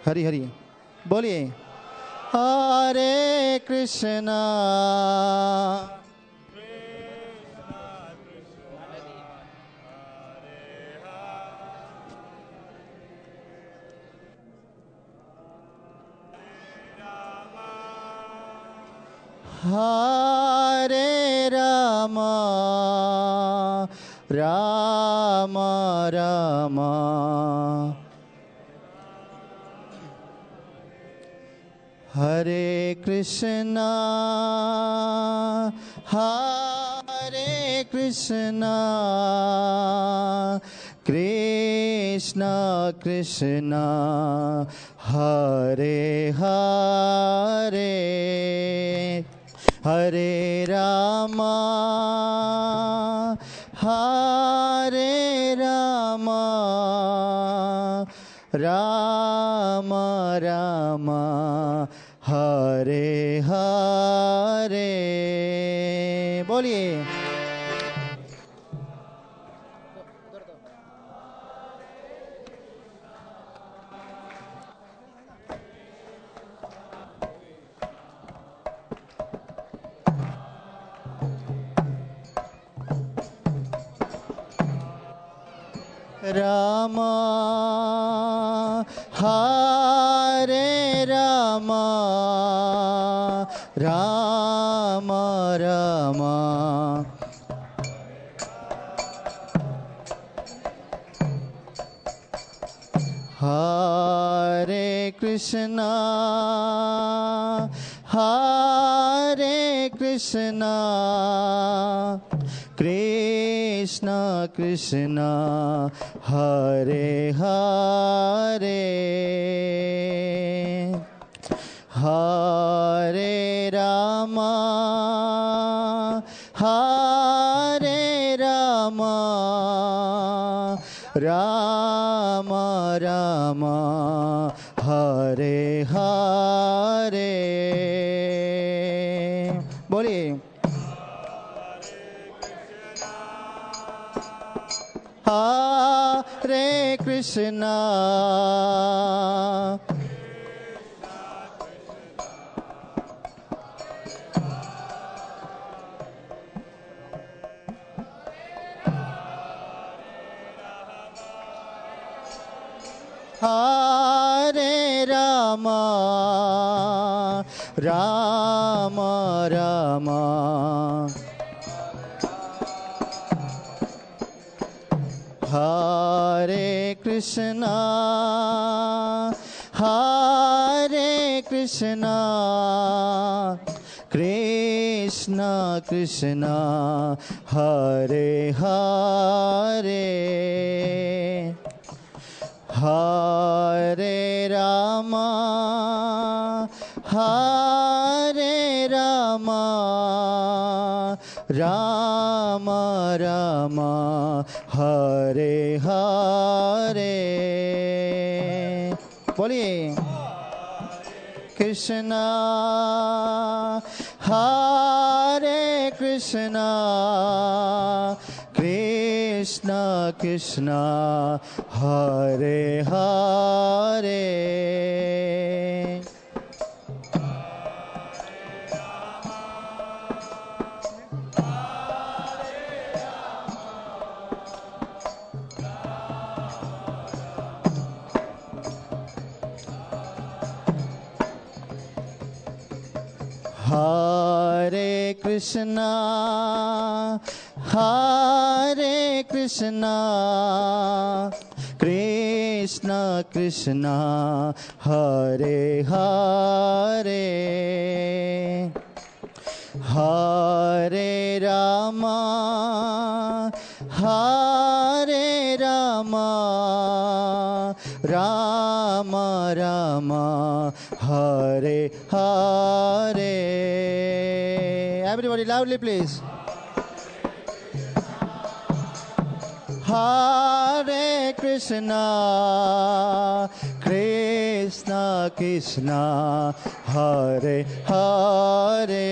हरि हरि बोलिए। हरे कृष्णा हरे राम राम राम हरे कृष्णा हरे कृष्णा कृष्णा कृष्णा हरे हरे हरे राम हरे राम राम राम हरे हरे बोलिए। राम हरे राम राम राम हरे कृष्णा हरे कृष्णा कृष्णा कृष्णा हरे हरे हरे राम हरे राम राम राम हरे हरे बोलिए। हरे कृष्णा हरे राम राम राम हरे कृष्णा हरे कृष्णा कृष्णा कृष्णा हरे हरे हरे राम हरे राम राम राम हरे हरे बोलिए। कृष्णा हरे कृष्णा कृष्णा कृष्णा हरे हरे हरे कृष्णा हरे कृष्णा कृष्णा कृष्णा हरे हरे हरे राम हरे राम राम राम हरे हरे everybody loudly please Hare Krishna Krishna Krishna Hare Hare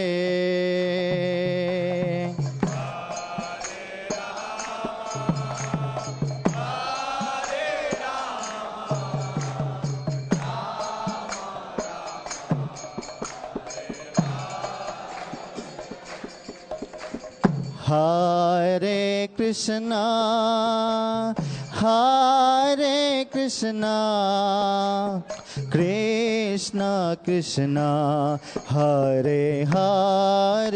Hare Krishna, Hare Krishna, Krishna Krishna, Hare Hare,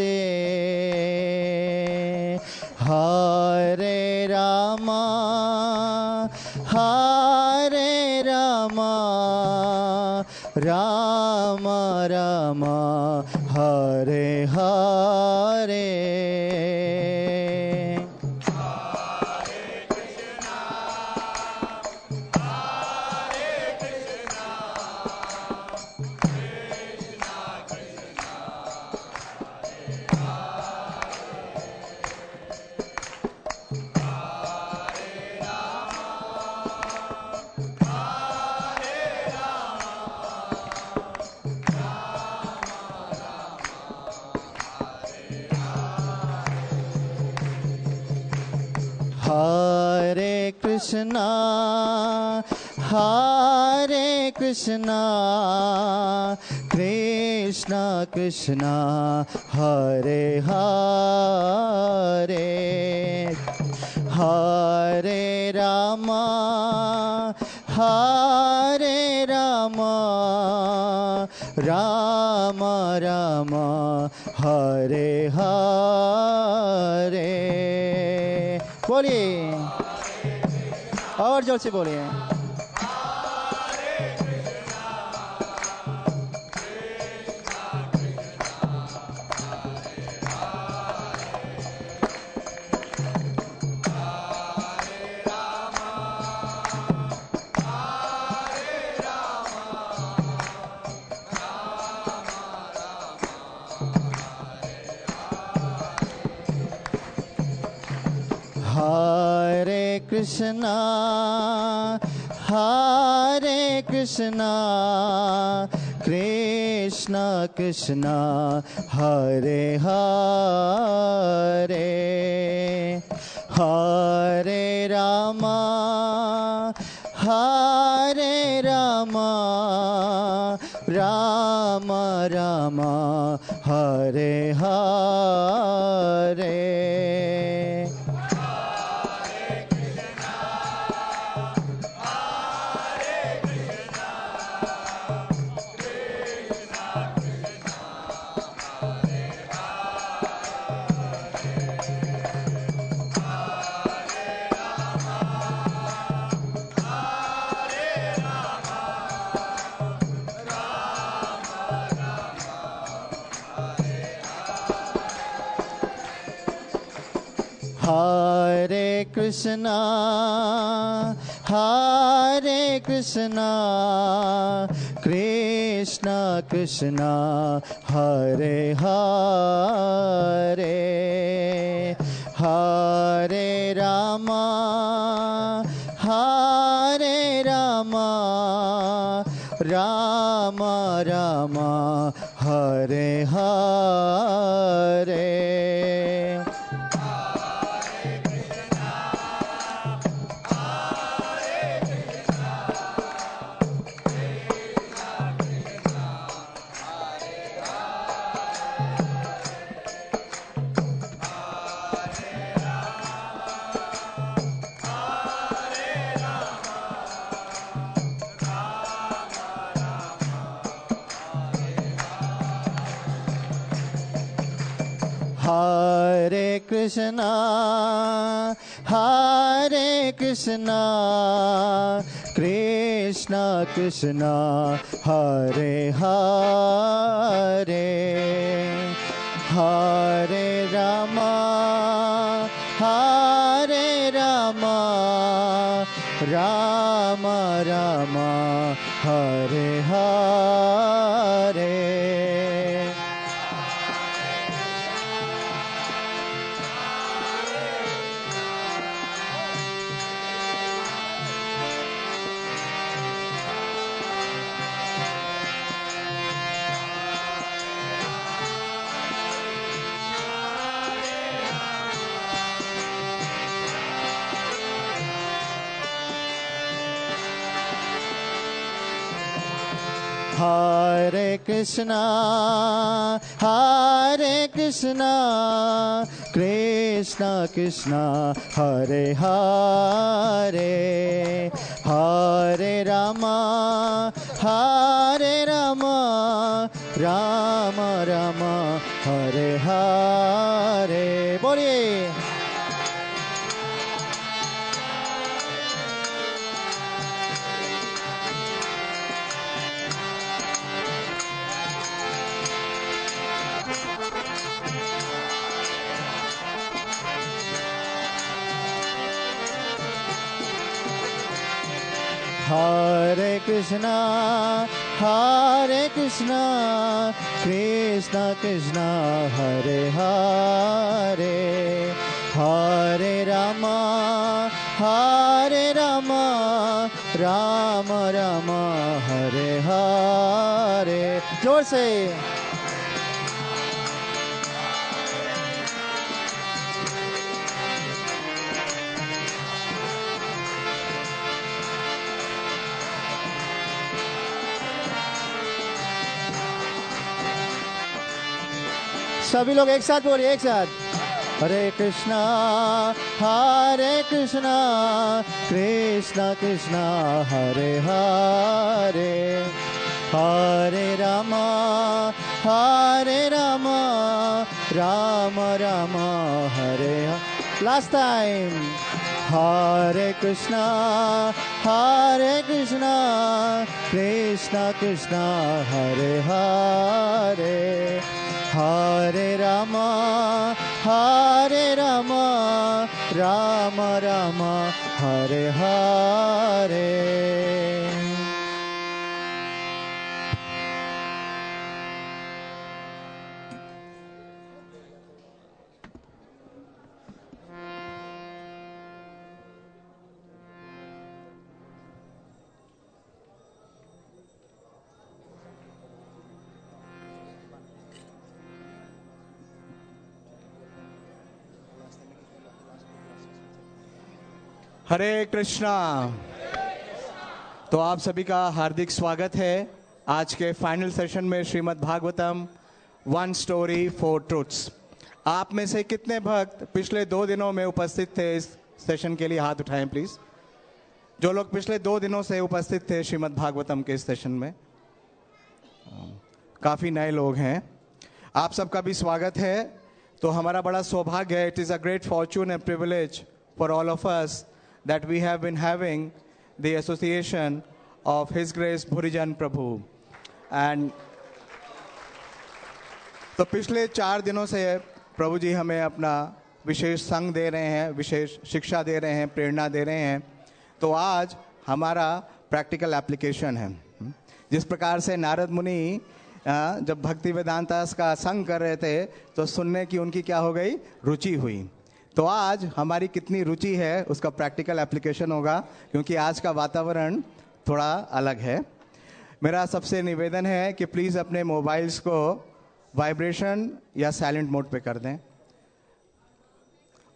Hare Rama, Hare Rama, Rama Rama, Hare Hare. Hare Krishna, Hare Krishna, Krishna Krishna, Hare Hare, Hare Rama, Hare Rama, Rama Rama, Hare Hare. बोलिए और जोर से बोलिए। Hare Krishna, Hare Krishna, Krishna Krishna, Hare Hare, Hare Rama, Hare Rama, Rama Rama, Hare Hare. Hare Krishna, Hare Krishna, Krishna Krishna, Hare Hare, Hare Rama, Hare Rama, Rama Rama, Hare Hare. Hare Krishna, Hare Krishna, Krishna Krishna, Hare Hare, Hare Rama, Hare Rama, Rama Rama, Hare Hare. Hare Krishna, Hare Krishna, Krishna Krishna, Hare Hare, Hare Rama, Hare Rama, Rama Rama, Hare Hare. बोलिए. Hare Krishna, Hare Krishna, Krishna Krishna, Hare Hare, Hare Rama, Hare Rama, Rama Rama, Hare Hare. जोर से. सभी लोग एक साथ बोलिए, एक साथ. हरे कृष्णा, हरे कृष्णा, कृष्णा कृष्णा, हरे हरे, हरे रामा, हरे रामा, राम राम, हरे हरे. Last time. हरे कृष्णा, कृष्णा कृष्णा, हरे हरे, हरे रामा, राम राम, हरे हरे. हरे कृष्णा. तो आप सभी का हार्दिक स्वागत है आज के फाइनल सेशन में श्रीमद् भागवतम 1 स्टोरी 4 ट्रुथ्स. आप में से कितने भक्त पिछले 2 दिनों में उपस्थित थे इस सेशन के लिए? हाथ उठाएं प्लीज. जो लोग पिछले 2 दिनों से उपस्थित थे श्रीमद् भागवतम के इस सेशन में, काफी नए लोग हैं. आप सबका भी स्वागत है. तो हमारा बड़ा सौभाग्य है. It is a great Fortune and privilege for all of us that we have been having the association of His Grace Bhurijan Prabhu. And तो पिछले 4 दिनों से प्रभु जी हमें अपना विशेष संग दे रहे हैं, विशेष शिक्षा दे रहे हैं, प्रेरणा दे रहे हैं. तो आज हमारा प्रैक्टिकल एप्लीकेशन है. जिस प्रकार से नारद मुनि जब भक्ति वेदांता का संग कर रहे थे तो सुनने की उनकी क्या हो गई? रुचि हुई. तो आज हमारी कितनी रुचि है उसका प्रैक्टिकल एप्लीकेशन होगा, क्योंकि आज का वातावरण थोड़ा अलग है. मेरा सबसे निवेदन है कि प्लीज़ अपने मोबाइल्स को वाइब्रेशन या साइलेंट मोड पे कर दें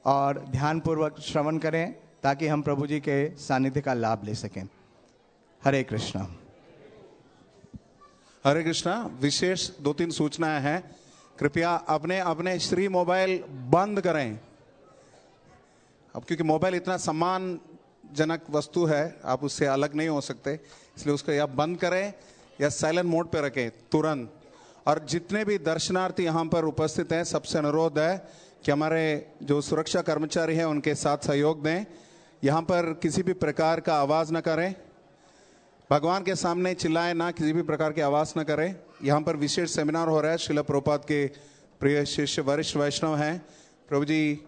और ध्यानपूर्वक श्रवण करें ताकि हम प्रभु जी के सानिध्य का लाभ ले सकें. हरे कृष्णा. हरे कृष्णा. विशेष 2-3 सूचनाएं हैं. कृपया अपने अपने श्री मोबाइल बंद करें. अब क्योंकि मोबाइल इतना सम्मानजनक वस्तु है, आप उससे अलग नहीं हो सकते, इसलिए उसको या बंद करें या साइलेंट मोड पे रखें तुरंत. और जितने भी दर्शनार्थी यहाँ पर उपस्थित हैं सबसे अनुरोध है कि हमारे जो सुरक्षा कर्मचारी हैं उनके साथ सहयोग दें. यहाँ पर किसी भी प्रकार का आवाज़ न करें, भगवान के सामने चिल्लाएं ना, किसी भी प्रकार की आवाज़ न करें. यहाँ पर विशेष सेमिनार हो रहा है. श्रील प्रभुपाद के प्रिय शिष्य वरिष्ठ वैष्णव हैं, प्रभु जी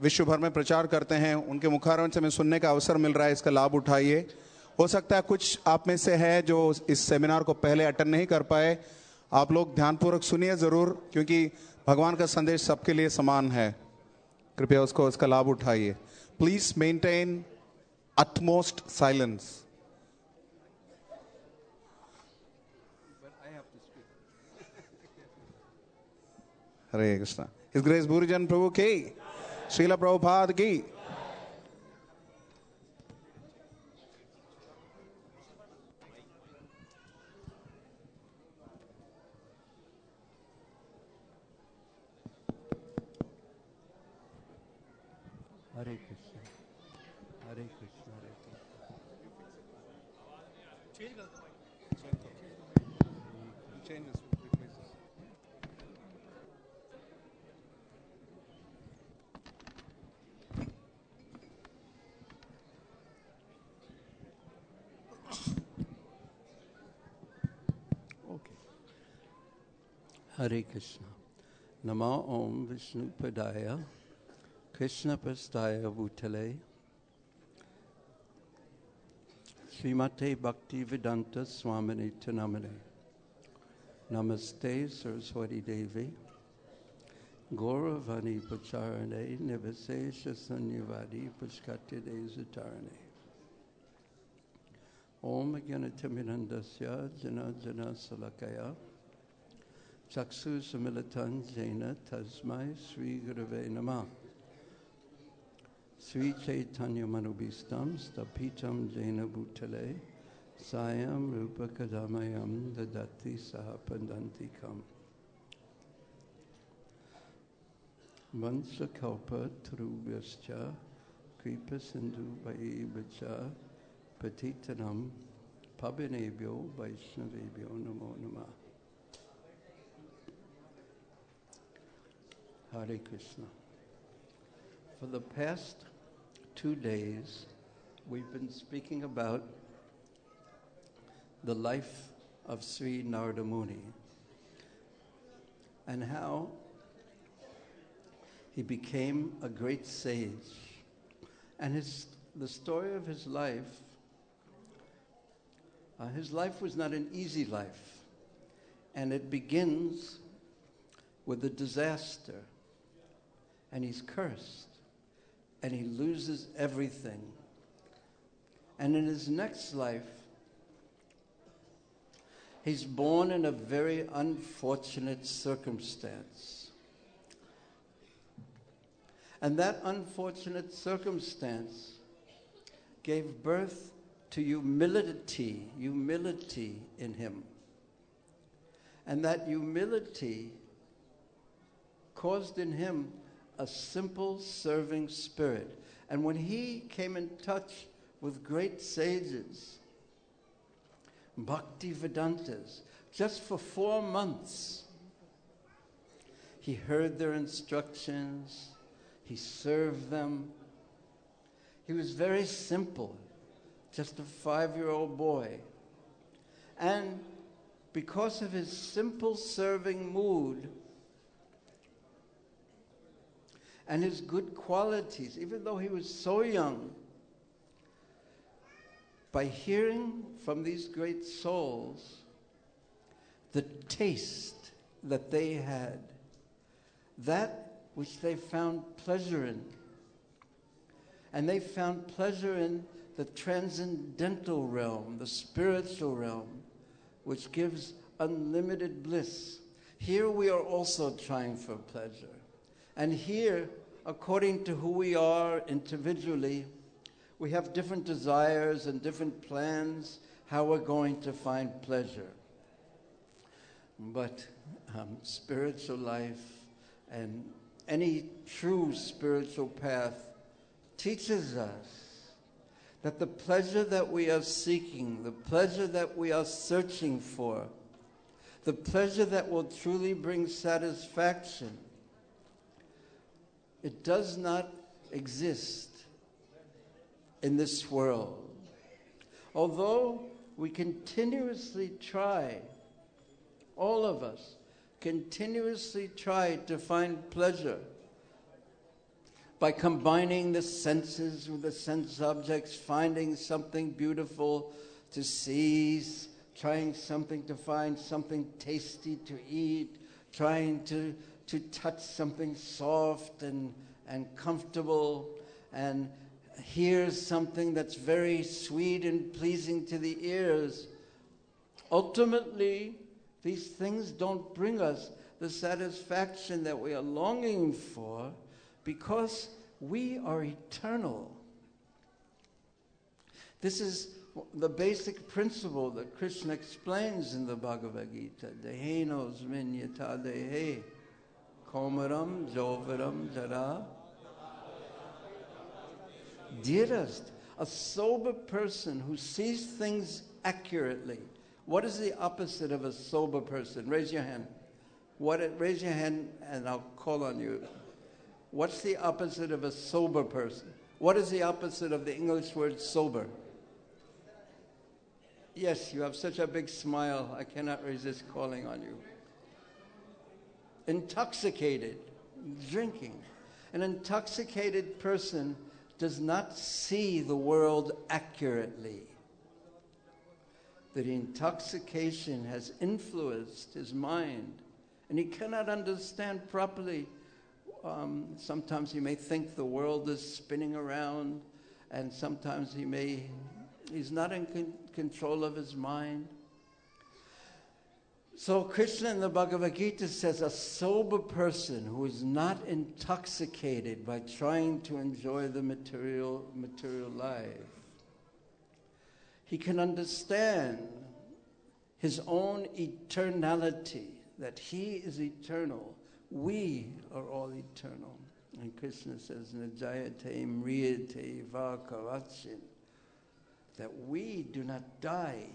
विश्व भर में प्रचार करते हैं, उनके मुखारविंद से हमें सुनने का अवसर मिल रहा है. इसका लाभ उठाइए. हो सकता है कुछ आप में से है जो इस सेमिनार को पहले अटेंड नहीं कर पाए. आप लोग ध्यानपूर्वक सुनिए ज़रूर, क्योंकि भगवान का संदेश सबके लिए समान है. कृपया उसका लाभ उठाइए. Please maintain utmost silence. Hare Krishna. His grace Bhurijan Prabhu की, श्रील प्रभुपाद की. Hare Krishna. Hare Krishna. Hare Krishna. Okay. Hare Krishna. Nama Om Vishnu Padaya Krishna Prastaya Bhutale Srimate Bhakti Vedanta Swamini Tanamane Namaste Saraswati Devi Gauravani Pacharane Nivasesha Sanyavadi Pushkatya Desatarane Om Gyanatimidandasya Jana Jana Salakaya Chaksu Samilatan Jena Tasmai Sri Gurave Namah Sri Chaitanya Manubhistam Stapitam Jena Bhutale Sayam Rupa Kadamayam Dadati Sahapandantikam Vansa Kalpa Trubhyascha Kripa Sindhu Vaibhacha Patitanam Pabinebhyo Vaishnavebhyo Namo Namah Hare Krishna. For the past 2 days, we've been speaking about the life of Sri Narada Muni and how he became a great sage. And the story of his life was not an easy life. And it begins with a disaster. And he's cursed, and he loses everything. And in his next life, he's born in a very unfortunate circumstance. And that unfortunate circumstance gave birth to humility in him. And that humility caused in him a simple serving spirit. And when he came in touch with great sages, Bhakti Vedantas, just for 4 months, he heard their instructions, he served them. He was very simple, just a 5-year-old boy. And because of his simple serving mood, and his good qualities, even though he was so young, by hearing from these great souls the taste that they had, that which they found pleasure in, and they found pleasure in the transcendental realm, the spiritual realm, which gives unlimited bliss. Here we are also trying for pleasure. And here, according to who we are individually, we have different desires and different plans how we're going to find pleasure. But spiritual life and any true spiritual path teaches us that the pleasure that we are seeking, the pleasure that we are searching for, the pleasure that will truly bring satisfaction, it does not exist in this world. Although we continuously try, all of us continuously try to find pleasure by combining the senses with the sense objects, finding something beautiful to see, trying something to find something tasty to eat, trying to touch something soft and comfortable, and hear something that's very sweet and pleasing to the ears. Ultimately, these things don't bring us the satisfaction that we are longing for because we are eternal. This is the basic principle that Krishna explains in the Bhagavad Gita. Dehenos minyata dehe Komaram Jovaram Jara Dearest, a sober person who sees things accurately. What is the opposite of a sober person? Raise your hand. Raise your hand and I'll call on you. What's the opposite of a sober person? What is the opposite of the English word sober? Yes, you have such a big smile. I cannot resist calling on you. Intoxicated, drinking. An intoxicated person does not see the world accurately. That intoxication has influenced his mind, and he cannot understand properly. Sometimes he may think the world is spinning around, and sometimes he's not in control of his mind. So Krishna in the Bhagavad Gita says a sober person who is not intoxicated by trying to enjoy the material life, he can understand his own eternality, that he is eternal. We are all eternal. And Krishna says, Najayate mriyate va karachin, that we do not die.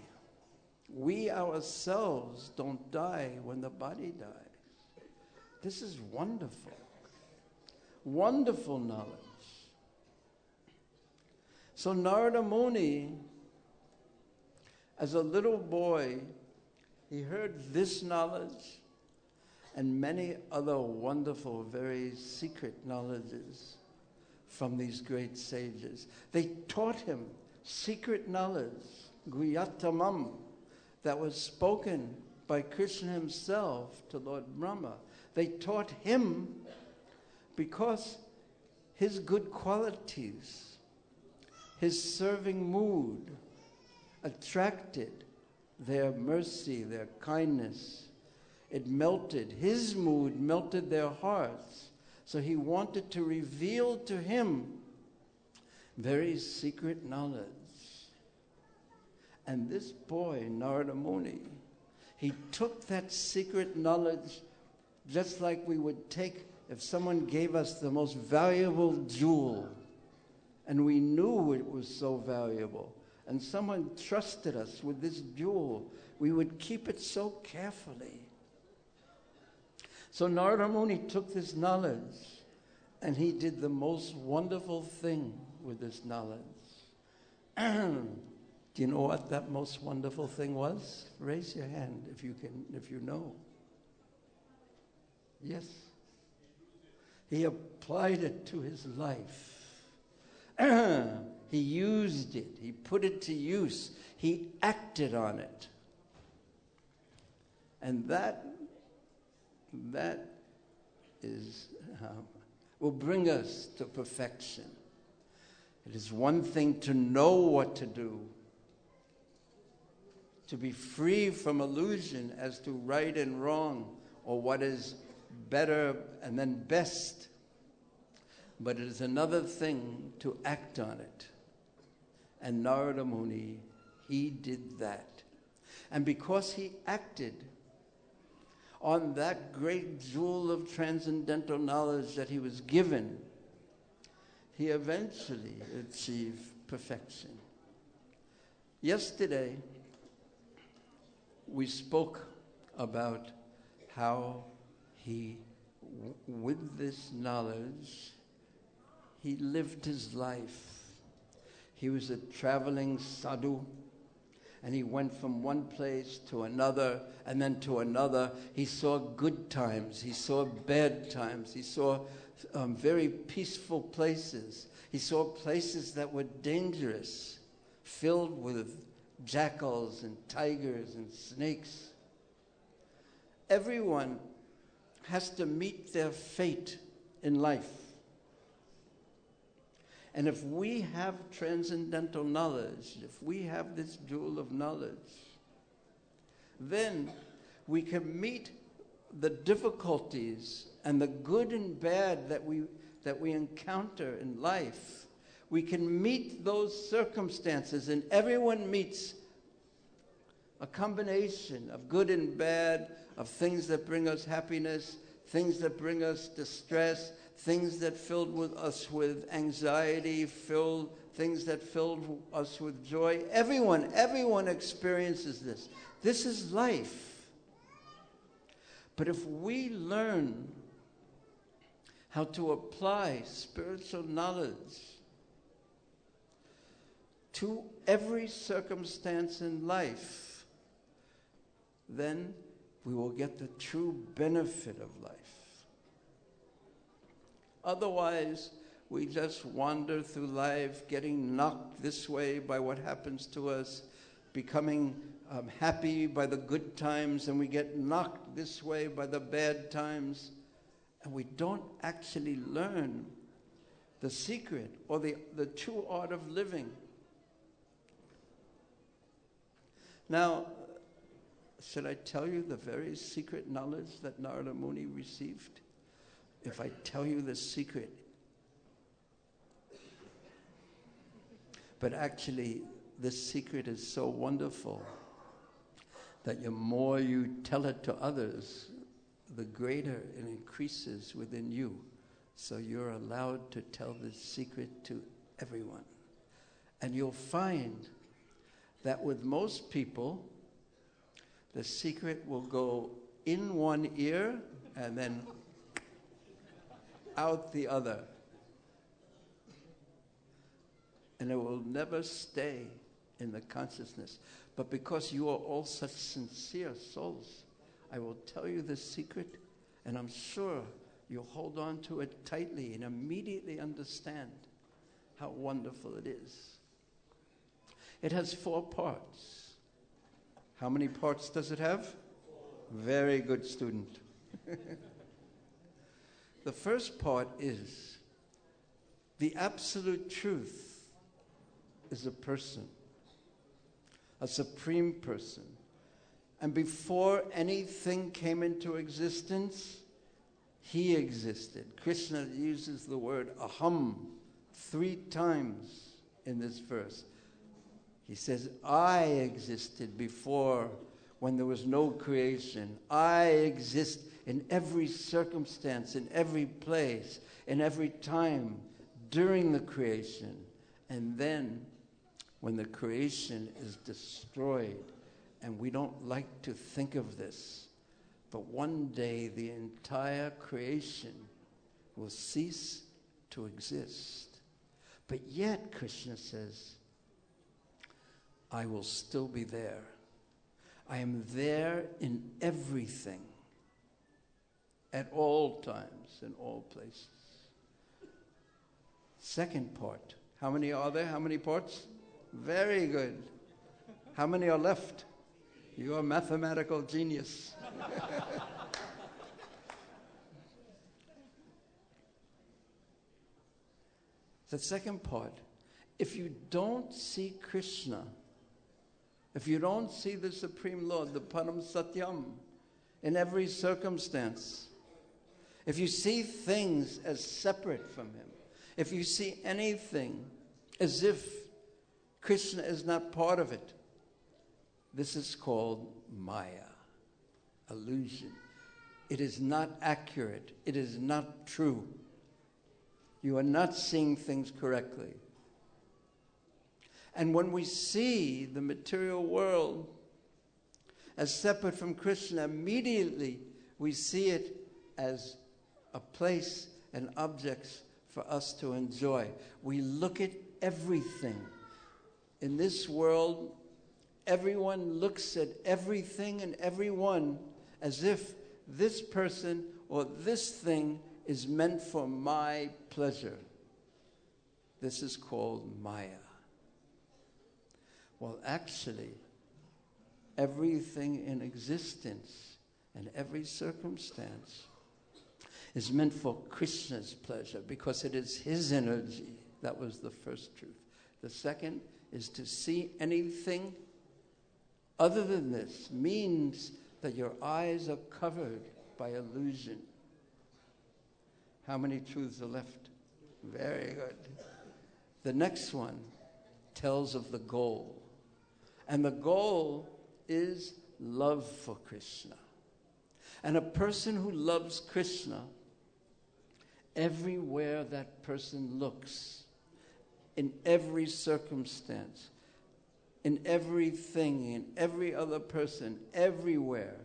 We ourselves don't die when the body dies. This is wonderful. Wonderful knowledge. So Narada Muni, as a little boy, he heard this knowledge and many other wonderful, very secret knowledges from these great sages. They taught him secret knowledge, Guyatamam, that was spoken by Krishna himself to Lord Brahma. They taught him because his good qualities, his serving mood, attracted their mercy, their kindness. It melted, his mood melted their hearts. So he wanted to reveal to him very secret knowledge. And this boy, Narada Muni, he took that secret knowledge just like we would take if someone gave us the most valuable jewel and we knew it was so valuable, and someone trusted us with this jewel, we would keep it so carefully. So Narada Muni took this knowledge and he did the most wonderful thing with this knowledge. Do you know what that most wonderful thing was? Raise your hand if you know. Yes. He applied it to his life. He used it. He put it to use. He acted on it. And that is will bring us to perfection. It is one thing to know what to do, to be free from illusion as to right and wrong, or what is better and then best. But it is another thing to act on it. And Narada Muni, he did that. And because he acted on that great jewel of transcendental knowledge that he was given, he eventually achieved perfection. Yesterday, we spoke about how he, with this knowledge, he lived his life. He was a traveling sadhu, and he went from one place to another, and then to another. He saw good times, he saw bad times, he saw very peaceful places. He saw places that were dangerous, filled with jackals and tigers and snakes. Everyone has to meet their fate in life. And if we have transcendental knowledge, if we have this jewel of knowledge, then we can meet the difficulties and the good and bad that we encounter in life. We can meet those circumstances, and everyone meets a combination of good and bad, of things that bring us happiness, things that bring us distress, things that filled us with anxiety, things that filled us with joy. Everyone experiences this. This is life. But if we learn how to apply spiritual knowledge to every circumstance in life, then we will get the true benefit of life. Otherwise, we just wander through life, getting knocked this way by what happens to us, becoming happy by the good times, and we get knocked this way by the bad times, and we don't actually learn the secret or the true art of living. Now, should I tell you the very secret knowledge that Narada Muni received? If I tell you the secret, but actually this secret is so wonderful that the more you tell it to others, the greater it increases within you. So you're allowed to tell this secret to everyone. And you'll find that with most people, the secret will go in one ear and then out the other. And it will never stay in the consciousness. But because you are all such sincere souls, I will tell you the secret, and I'm sure you'll hold on to it tightly and immediately understand how wonderful it is. It has 4 parts. How many parts does it have? 4. Very good student. The first part is the absolute truth is a person, a supreme person. And before anything came into existence, he existed. Krishna uses the word aham 3 times in this verse. He says, I existed before, when there was no creation. I exist in every circumstance, in every place, in every time, during the creation. And then, when the creation is destroyed, and we don't like to think of this, but one day the entire creation will cease to exist. But yet, Krishna says, I will still be there. I am there in everything, at all times, in all places. Second part. How many are there? How many parts? Very good. How many are left? You are a mathematical genius. The second part. If you don't see Krishna, if you don't see the Supreme Lord, the Param Satyam, in every circumstance, if you see things as separate from him, if you see anything as if Krishna is not part of it, this is called Maya, illusion. It is not accurate. It is not true. You are not seeing things correctly. And when we see the material world as separate from Krishna, immediately we see it as a place and objects for us to enjoy. We look at everything. In this world, everyone looks at everything and everyone as if this person or this thing is meant for my pleasure. This is called Maya. Well, actually, everything in existence and every circumstance is meant for Krishna's pleasure because it is his energy. That was the first truth. The second is to see anything other than this means that your eyes are covered by illusion. How many truths are left? Very good. The next one tells of the goal. And the goal is love for Krishna. And a person who loves Krishna everywhere that person looks, in every circumstance, in everything, in every other person, everywhere,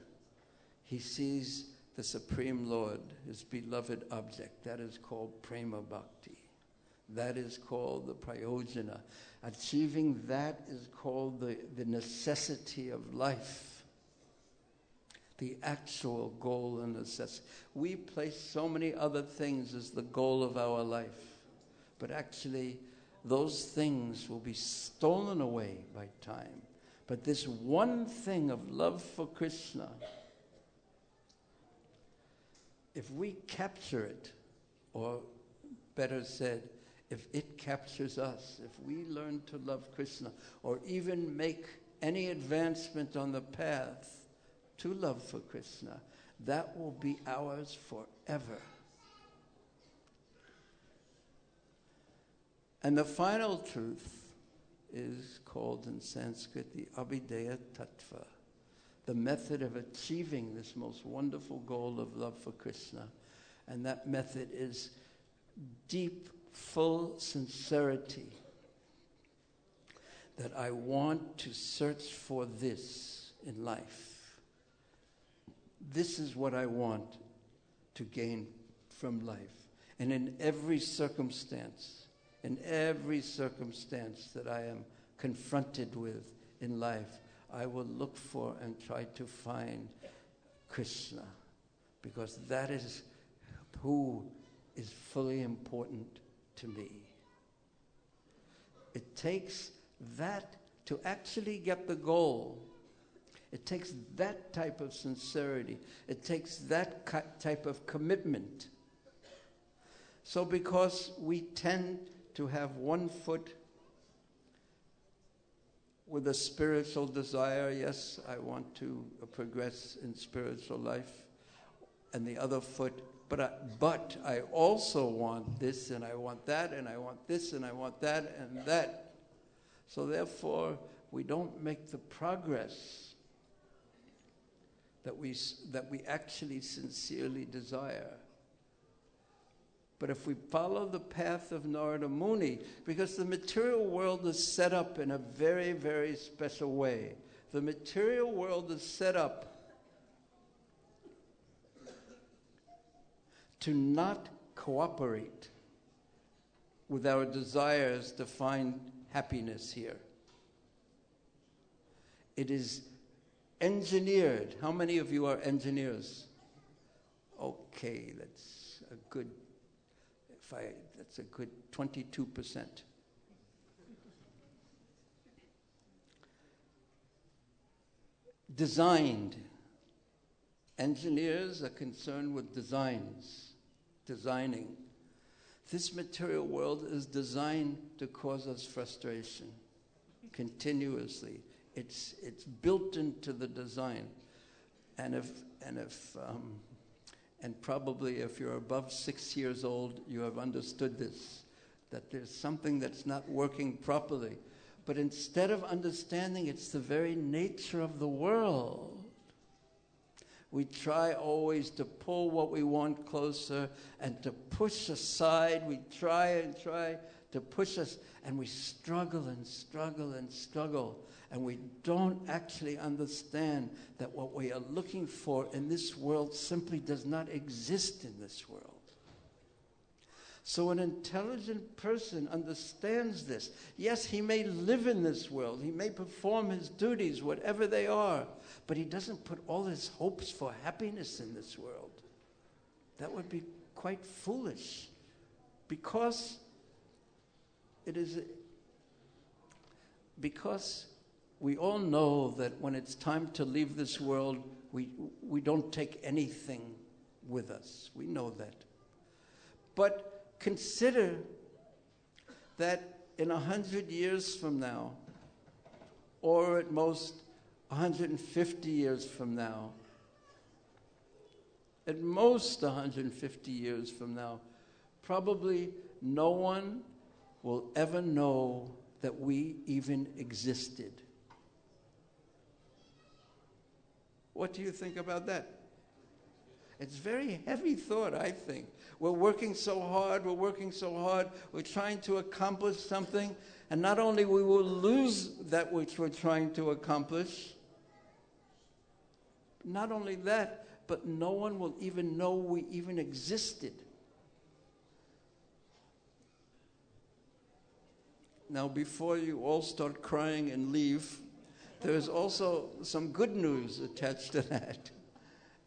he sees the Supreme Lord, his beloved object. That is called prema bhakti. That is called the prayojana. Achieving that is called the necessity of life. The actual goal and necessity. We place so many other things as the goal of our life, but actually those things will be stolen away by time. But this one thing of love for Krishna, if we capture it, or better said, if it captures us, if we learn to love Krishna, or even make any advancement on the path to love for Krishna, that will be ours forever. And the final truth is called in Sanskrit the Abhideya Tattva, the method of achieving this most wonderful goal of love for Krishna. And that method is deep, full sincerity, that I want to search for this in life. This is what I want to gain from life. And in every circumstance that I am confronted with in life, I will look for and try to find Krishna, because that is who is fully important to me. It takes that to actually get the goal. It takes that type of sincerity. It takes that type of commitment. So because we tend to have one foot with a spiritual desire, yes, I want to progress in spiritual life, and the other foot, but I also want this, and I want that, and I want this, and I want that, and that. So therefore, we don't make the progress that we actually sincerely desire. But if we follow the path of Narada Muni, because the material world is set up in a very, very special way. The material world is set up to not cooperate with our desires to find happiness here. It is engineered. How many of you are engineers? Okay, that's a good 22%. Designed. Engineers are concerned with designing. This material world is designed to cause us frustration continuously. It's built into the design, and probably if you're above 6 years old, you have understood this, that there's something that's not working properly. But instead of understanding it's the very nature of the world, we try always to pull what we want closer and to push aside. We try and try to push us, and we struggle and struggle and struggle. And we don't actually understand that what we are looking for in this world simply does not exist in this world. So an intelligent person understands this. Yes, he may live in this world. He may perform his duties, whatever they are. But he doesn't put all his hopes for happiness in this world. That would be quite foolish. Because we all know that when it's time to leave this world, we don't take anything with us. We know that. But consider that in 100 years from now, or at most 150 years from now, at most 150 years from now, probably no one will ever know that we even existed. What do you think about that? It's very heavy thought, I think. We're working so hard, we're trying to accomplish something, and not only we will lose that which we're trying to accomplish, not only that, but no one will even know we even existed. Now, before you all start crying and leave, there is also some good news attached to that,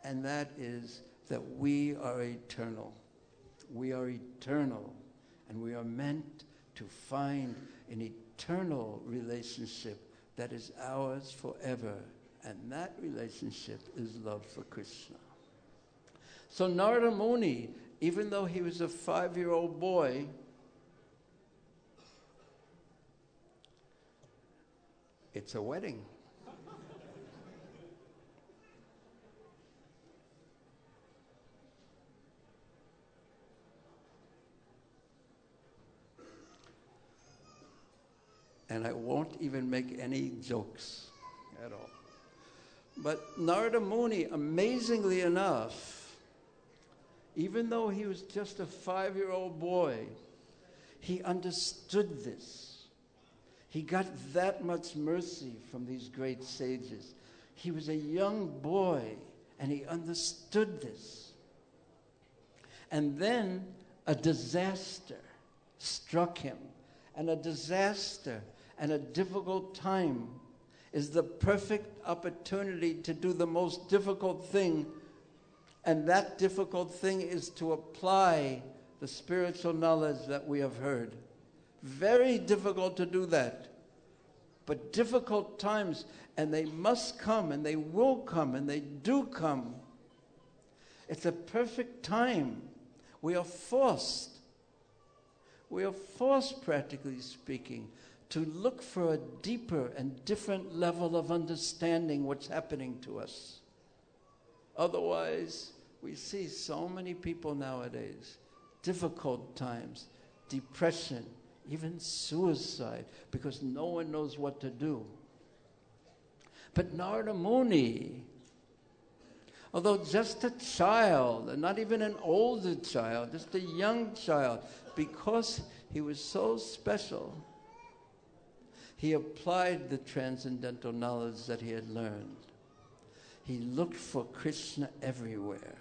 and that is that we are eternal. We are eternal, and we are meant to find an eternal relationship that is ours forever, and that relationship is love for Krishna. So Narada Muni, even though he was a 5-year-old boy, it's a wedding. And I won't even make any jokes at all. But Narada Muni, amazingly enough, even though he was just a 5-year-old boy, he understood this. He got that much mercy from these great sages. He was a young boy, and he understood this. And then a disaster struck him, and a disaster and a difficult time is the perfect opportunity to do the most difficult thing, and that difficult thing is to apply the spiritual knowledge that we have heard. Very difficult to do that, but difficult times, and they must come, and they will come, and they do come. It's a perfect time. We are forced, practically speaking, to look for a deeper and different level of understanding what's happening to us. Otherwise, we see so many people nowadays, difficult times, depression, even suicide, because no one knows what to do. But Narada Muni, although just a child, and not even an older child, just a young child, because he was so special, he applied the transcendental knowledge that he had learned. He looked for Krishna everywhere.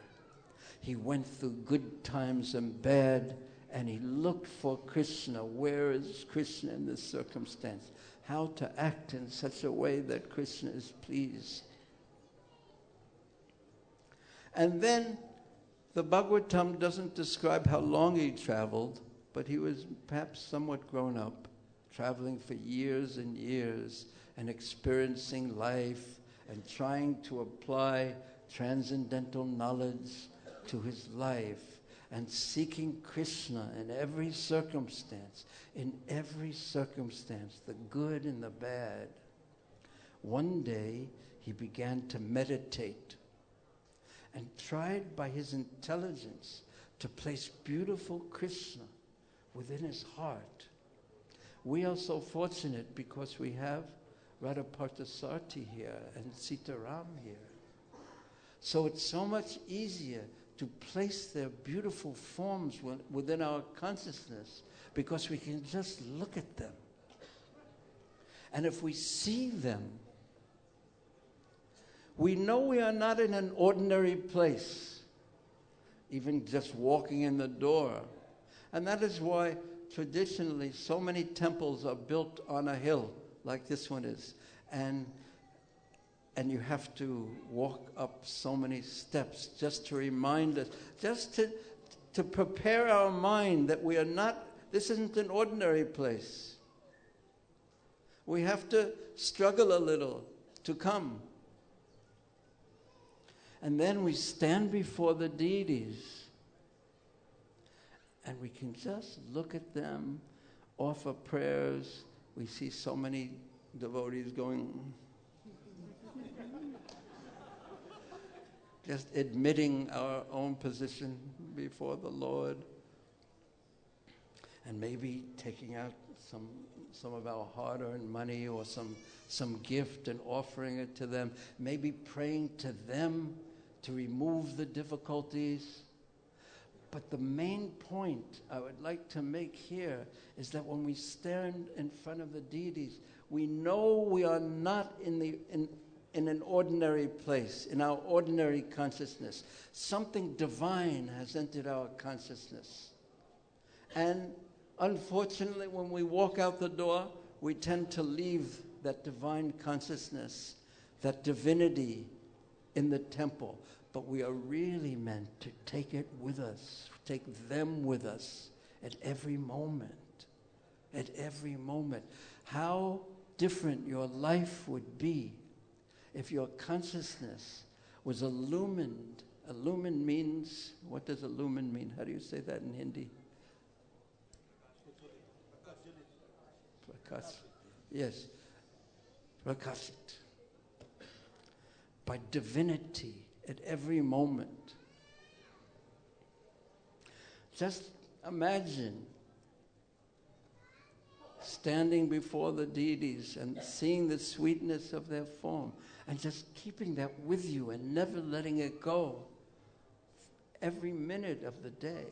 He went through good times and bad, and he looked for Krishna. Where is Krishna in this circumstance? How to act in such a way that Krishna is pleased. And then the Bhagavatam doesn't describe how long he traveled, but he was perhaps somewhat grown up, traveling for years and years and experiencing life and trying to apply transcendental knowledge to his life and seeking Krishna in every circumstance, the good and the bad. One day he began to meditate and tried by his intelligence to place beautiful Krishna within his heart. We are so fortunate because we have Radha Parthasarthi here and Sitaram here. So it's so much easier to place their beautiful forms within our consciousness because we can just look at them. And if we see them, we know we are not in an ordinary place, even just walking in the door. And that is why traditionally so many temples are built on a hill like this one is. And you have to walk up so many steps just to remind us, just to prepare our mind that we are not, this isn't an ordinary place. We have to struggle a little to come. And then we stand before the deities and we can just look at them, offer prayers. We see so many devotees going, just admitting our own position before the Lord, and maybe taking out some of our hard-earned money or some gift and offering it to them, maybe praying to them to remove the difficulties. But the main point I would like to make here is that when we stand in front of the deities, we know we are not in an ordinary place, in our ordinary consciousness. Something divine has entered our consciousness. And unfortunately, when we walk out the door, we tend to leave that divine consciousness, that divinity in the temple. But we are really meant to take it with us, take them with us at every moment. At every moment. How different your life would be if your consciousness was illumined. Illumined means, what does illumined mean? How do you say that in Hindi? Prakash. Yes. Prakashit. By divinity at every moment. Just imagine standing before the deities and seeing the sweetness of their form and just keeping that with you and never letting it go every minute of the day.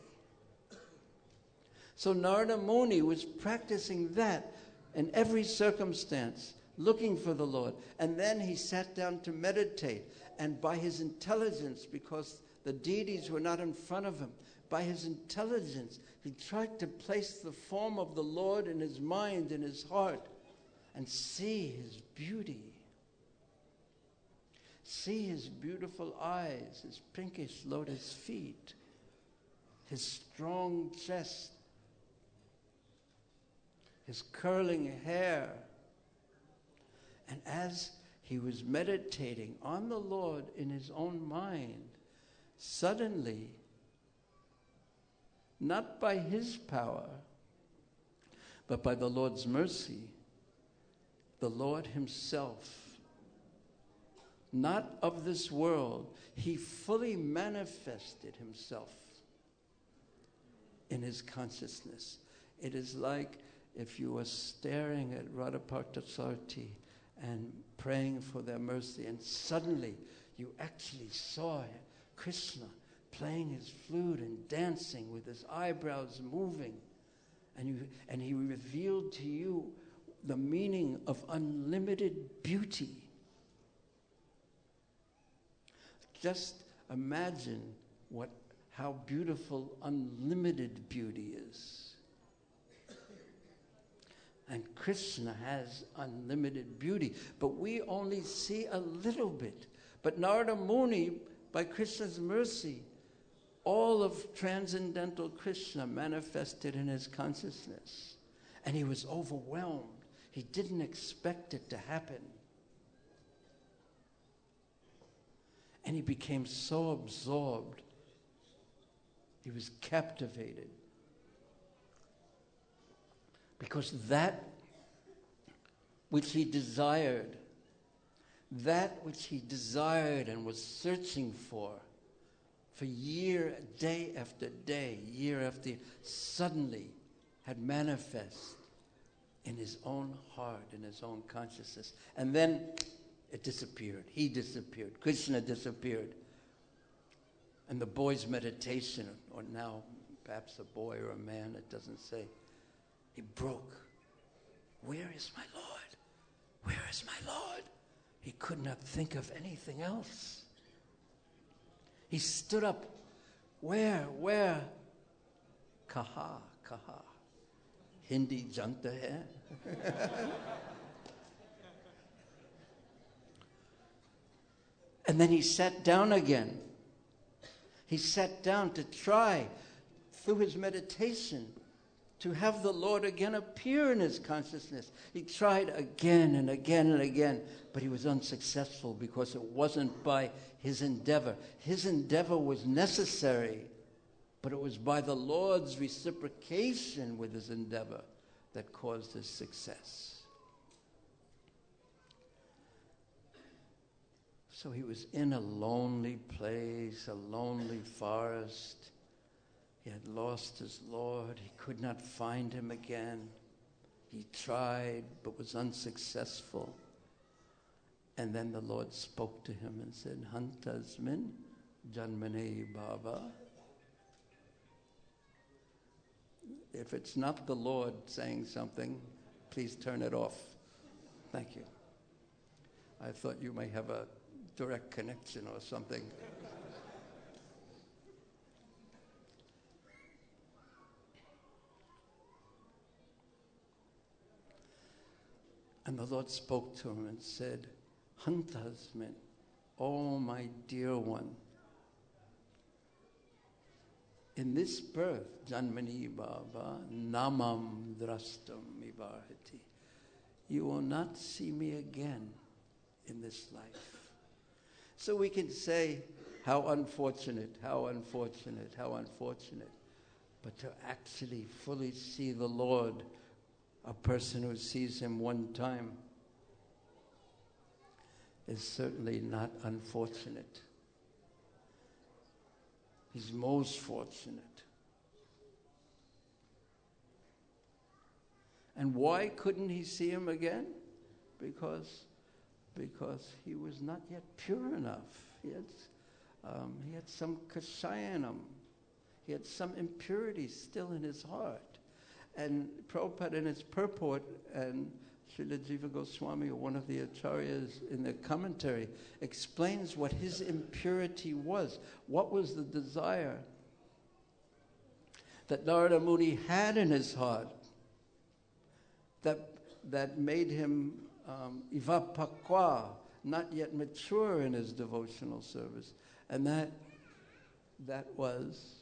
So Narada Muni was practicing that in every circumstance, looking for the Lord. And then he sat down to meditate. And by his intelligence, because the deities were not in front of him, by his intelligence, he tried to place the form of the Lord in his mind, in his heart, and see his beauty. See his beautiful eyes, his pinkish lotus feet, his strong chest, his curling hair. And as he was meditating on the Lord in his own mind, suddenly, not by his power, but by the Lord's mercy, the Lord himself, not of this world, he fully manifested himself in his consciousness. It is like if you were staring at Radhapartasarti and praying for their mercy, and suddenly you actually saw Krishna playing his flute and dancing with his eyebrows moving, and he revealed to you the meaning of unlimited beauty. Just imagine how beautiful unlimited beauty is. And Krishna has unlimited beauty, but we only see a little bit. But Narada Muni, by Krishna's mercy, all of transcendental Krishna manifested in his consciousness. And he was overwhelmed. He didn't expect it to happen. And he became so absorbed. He was captivated. Because that which he desired and was searching for day after day, year after year, suddenly had manifest in his own heart, in his own consciousness. And then it disappeared. He disappeared. Krishna disappeared. And the boy's meditation, or now perhaps a boy or a man, it doesn't say, he broke. Where is my Lord? Where is my Lord? He could not think of anything else. He stood up. Where? Kaha. Hindi janta hai. And then he sat down again. He sat down to try, through his meditation, to have the Lord again appear in his consciousness. He tried again and again and again, but he was unsuccessful because it wasn't by his endeavor. His endeavor was necessary, but it was by the Lord's reciprocation with his endeavor that caused his success. So he was in a lonely place, a lonely forest. He had lost his Lord. He could not find him again. He tried, but was unsuccessful. And then the Lord spoke to him and said, Hantasmin Janmane Baba. If it's not the Lord saying something, please turn it off. Thank you. I thought you may have a direct connection or something. And the Lord spoke to him and said, Hantasmin, oh my dear one, in this birth, Janmani Baba, Namam Drastam Ibarhati, you will not see me again in this life. So we can say, how unfortunate, how unfortunate, how unfortunate. But to actually fully see the Lord, a person who sees him one time, is certainly not unfortunate. He's most fortunate. And why couldn't he see him again? Because he was not yet pure enough. He had some kashayanam. He had some impurity still in his heart. And Prabhupada in his purport, and Srila Jiva Goswami, one of the acharyas in the commentary, explains what his impurity was. What was the desire that Narada Muni had in his heart that made him ivapakwa, not yet mature in his devotional service. And that was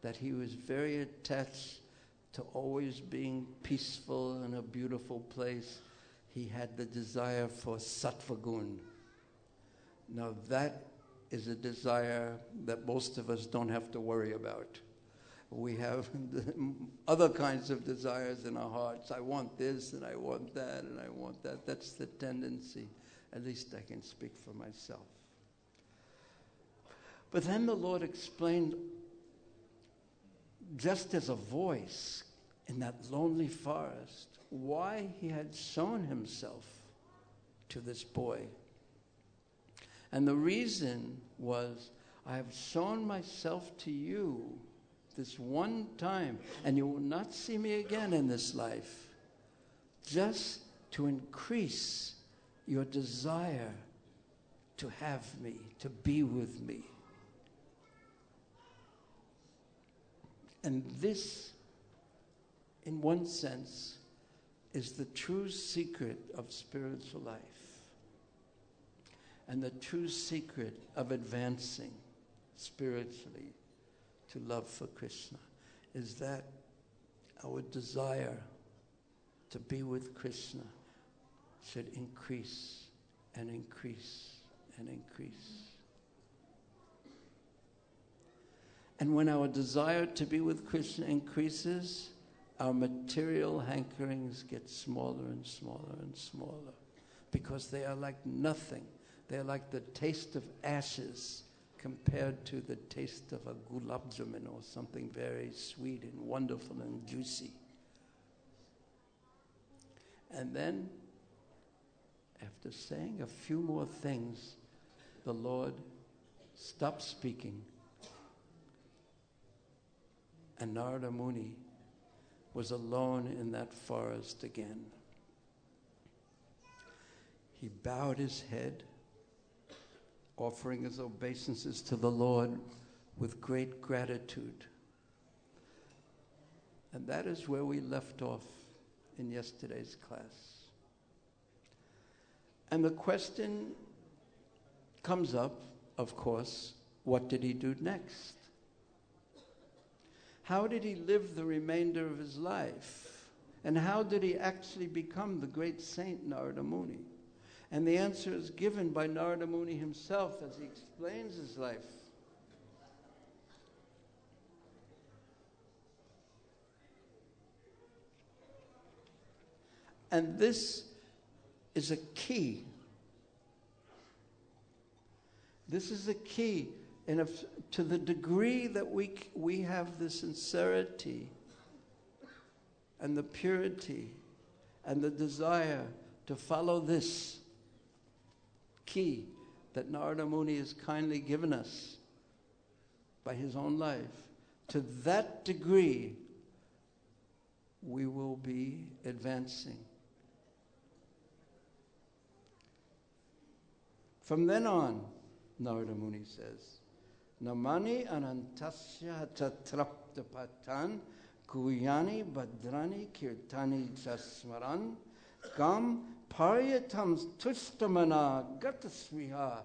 that he was very attached to always being peaceful in a beautiful place. He had the desire for sattva gun. Now that is a desire that most of us don't have to worry about. We have other kinds of desires in our hearts. I want this, and I want that, and I want that. That's the tendency. At least I can speak for myself. But then the Lord explained, just as a voice in that lonely forest, why he had shown himself to this boy. And the reason was, I have shown myself to you this one time, and you will not see me again in this life, just to increase your desire to have me, to be with me. And this, in one sense, is the true secret of spiritual life and the true secret of advancing spiritually to love for Krishna, is that our desire to be with Krishna should increase and increase and increase. And when our desire to be with Krishna increases, our material hankerings get smaller and smaller and smaller, because they are like nothing. They are like the taste of ashes compared to the taste of a gulab jamun or something very sweet and wonderful and juicy. And then, after saying a few more things, the Lord stopped speaking, and Narada Muni was alone in that forest again. He bowed his head, offering his obeisances to the Lord with great gratitude. And that is where we left off in yesterday's class. And the question comes up, of course, what did he do next? How did he live the remainder of his life? And how did he actually become the great saint Narada Muni? And the answer is given by Narada Muni himself as he explains his life. And this is a key. This is a key. And to the degree that we have the sincerity and the purity and the desire to follow this key that Narada Muni has kindly given us, by his own life, to that degree, we will be advancing. From then on, Narada Muni says, Namani anantasya tatraptapatan kuyani badrani kirtani jasmaran gam paryatam tustamana gatasviha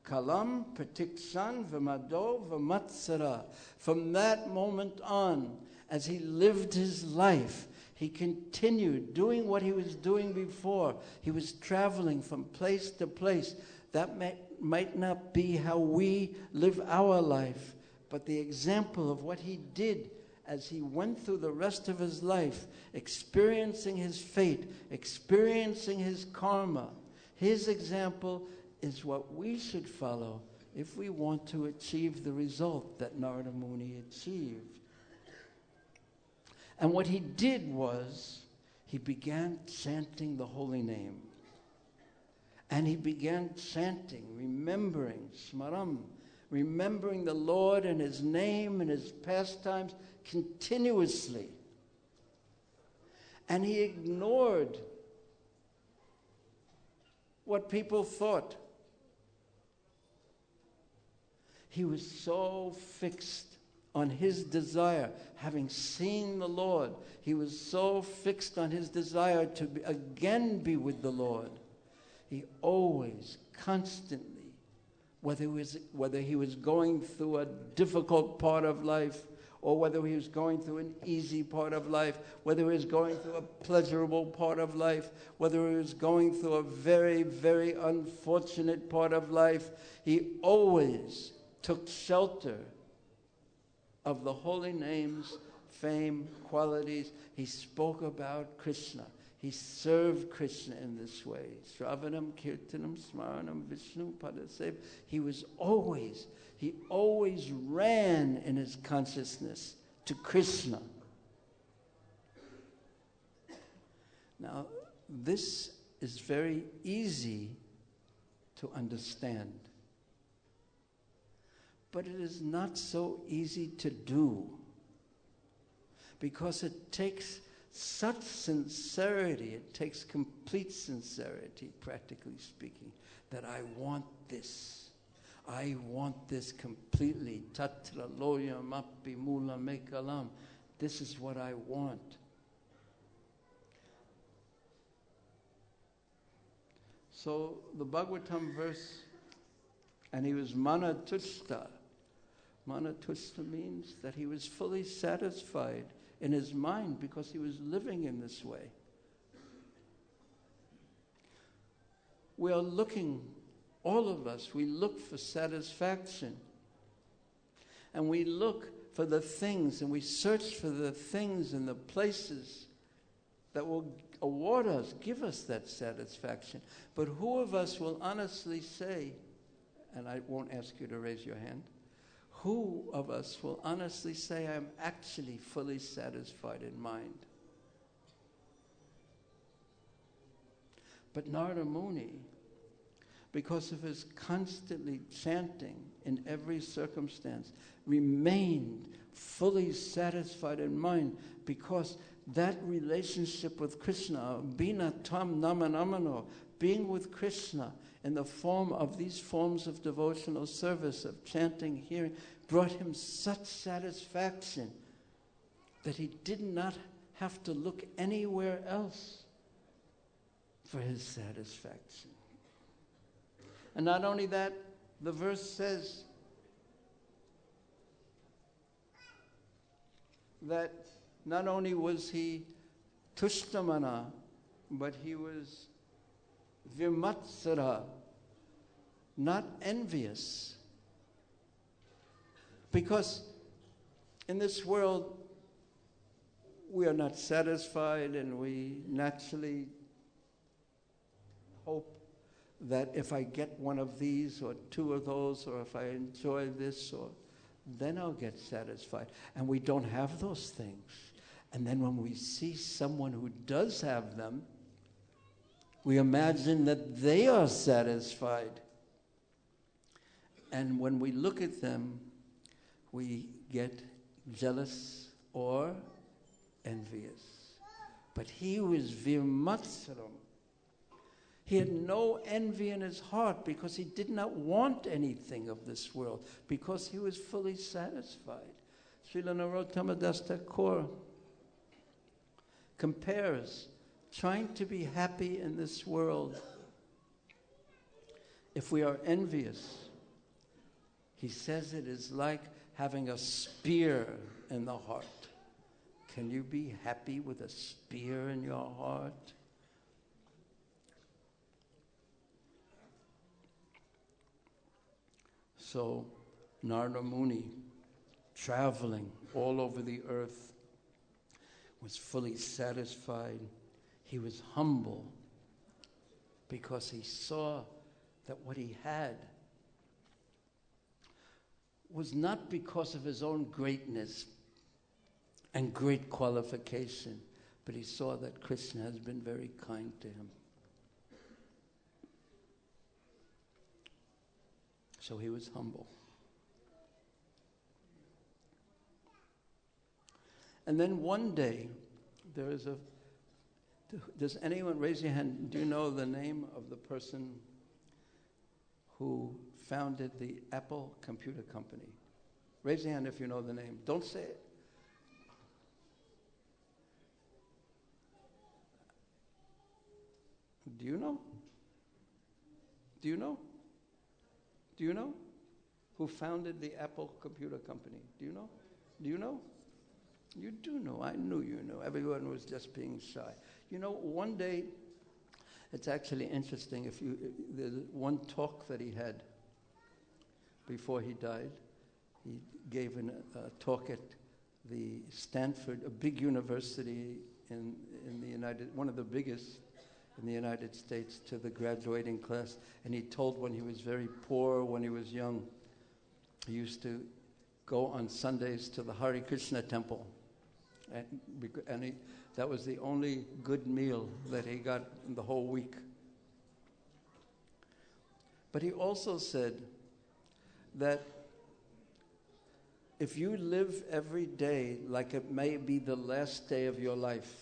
kalam pratiksan vimado vimatsara. From that moment on, as he lived his life, he continued doing what he was doing before. He was traveling from place to place. That might not be how we live our life, but the example of what he did as he went through the rest of his life, experiencing his fate, experiencing his karma, his example is what we should follow if we want to achieve the result that Narada Muni achieved. And what he did was, he began chanting the holy name. And he began chanting, remembering, smaram, remembering the Lord and his name and his pastimes continuously. And he ignored what people thought. He was so fixed on his desire, having seen the Lord. He was so fixed on his desire to again be with the Lord. He always, constantly, whether he was going through a difficult part of life, or whether he was going through an easy part of life, whether he was going through a pleasurable part of life, whether he was going through a very, very unfortunate part of life, he always took shelter of the holy names, fame, qualities. He spoke about Krishna. He served Krishna in this way. Shravanam, Kirtanam, Smaranam, Vishnu, Padasev. He always ran in his consciousness to Krishna. Now, this is very easy to understand. But it is not so easy to do, because it takes such sincerity, it takes complete sincerity, practically speaking, that I want this. I want this completely. Tatra loya mappi mula mekalam. This is what I want. So the Bhagavatam verse, and he was mana tushta. Mana tushta means that he was fully satisfied in his mind because he was living in this way. We are looking, all of us, we look for satisfaction. And we look for the things, and we search for the things and the places that will award us, give us that satisfaction. But who of us will honestly say, and I won't ask you to raise your hand, who of us will honestly say, I'm actually fully satisfied in mind? But Narada Muni, because of his constantly chanting in every circumstance, remained fully satisfied in mind, because that relationship with Krishna, bina tam namanamano, being with Krishna in the form of these forms of devotional service, of chanting, hearing, brought him such satisfaction that he did not have to look anywhere else for his satisfaction. And not only that, the verse says that not only was he tushtamana, but he was vimatsara, not envious. Because in this world, we are not satisfied, and we naturally hope that if I get one of these or two of those, or if I enjoy this, or then I'll get satisfied. And we don't have those things. And then when we see someone who does have them, we imagine that they are satisfied. And when we look at them, we get jealous or envious. But he was virmatsaram. He had no envy in his heart because he did not want anything of this world, because he was fully satisfied. Srila Narottama Das Thakur compares trying to be happy in this world. If we are envious, he says it is like having a spear in the heart. Can you be happy with a spear in your heart? So Narada Muni, traveling all over the earth, was fully satisfied. He was humble because he saw that what he had was not because of his own greatness and great qualification, but he saw that Krishna has been very kind to him. So he was humble. And then one day, does anyone, raise your hand, do you know the name of the person who founded the Apple Computer Company? Raise your hand if you know the name. Don't say it. Do you know? Do you know? Do you know who founded the Apple Computer Company? Do you know? Do you know? You do know. I knew you knew. Everyone was just being shy. You know, one day, it's actually interesting. There's one talk that he had before he died. He gave a talk at the Stanford, a big university in the one of the biggest in the United States, to the graduating class. And he told when he was very poor, when he was young, he used to go on Sundays to the Hare Krishna temple. And that was the only good meal that he got in the whole week. But he also said that if you live every day like it may be the last day of your life,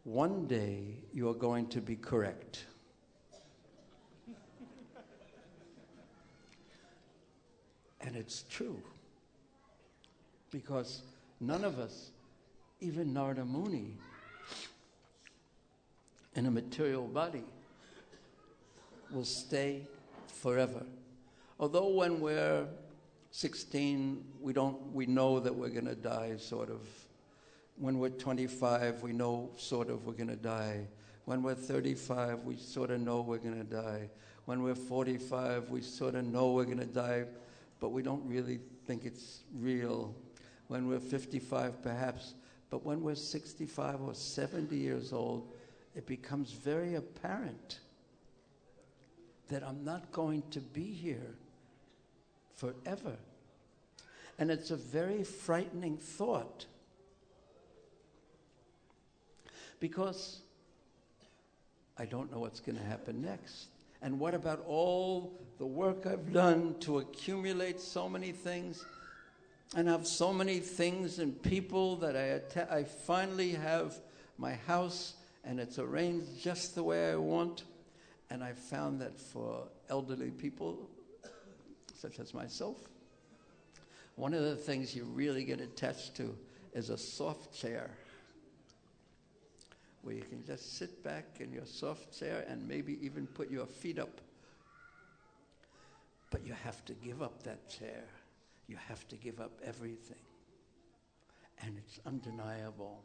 one day you are going to be correct. And it's true. Because none of us, even Narada Muni, in a material body, will stay forever. Although when we're 16, we know that we're going to die, sort of. When we're 25, we know sort of we're going to die. When we're 35, we sort of know we're going to die. When we're 45, we sort of know we're going to die, but we don't really think it's real. When we're 55, perhaps. But when we're 65 or 70 years old, it becomes very apparent that I'm not going to be here forever. And it's a very frightening thought. Because I don't know what's going to happen next. And what about all the work I've done to accumulate so many things and have so many things and people that I finally have my house and it's arranged just the way I want. And I found that for elderly people, such as myself, one of the things you really get attached to is a soft chair, where you can just sit back in your soft chair and maybe even put your feet up. But you have to give up that chair. You have to give up everything. And it's undeniable.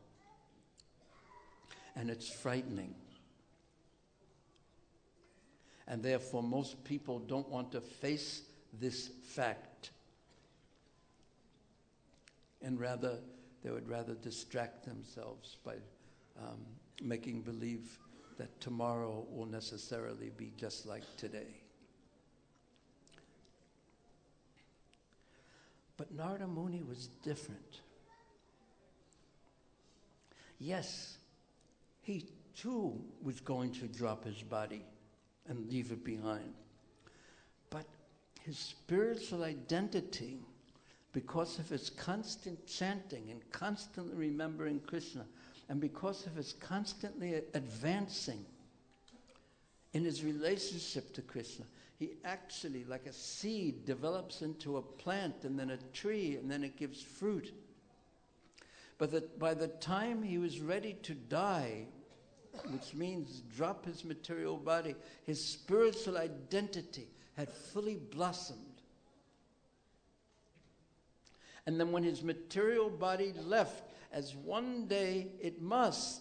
And it's frightening. And therefore, most people don't want to face this fact. And they would rather distract themselves by making believe that tomorrow will necessarily be just like today. But Narada Muni was different. Yes, he too was going to drop his body and leave it behind. But his spiritual identity because of his constant chanting and constantly remembering Krishna, and because of his constantly advancing in his relationship to Krishna, he actually, like a seed, develops into a plant and then a tree and then it gives fruit. But by the time he was ready to die, which means drop his material body, his spiritual identity had fully blossomed. And then when his material body left, as one day it must,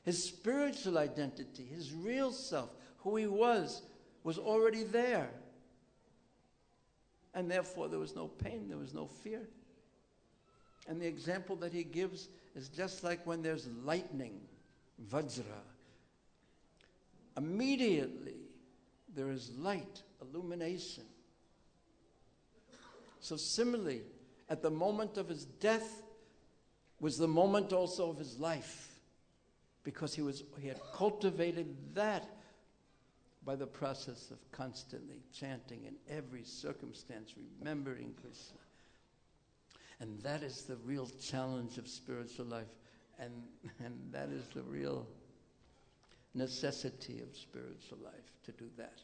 his spiritual identity, his real self, who he was already there. And therefore there was no pain, there was no fear. And the example that he gives is just like when there's lightning, vajra. Immediately there is light, illumination. So similarly, at the moment of his death was the moment also of his life, because he had cultivated that by the process of constantly chanting in every circumstance, remembering Krishna. And that is the real challenge of spiritual life, and that is the real necessity of spiritual life, to do that.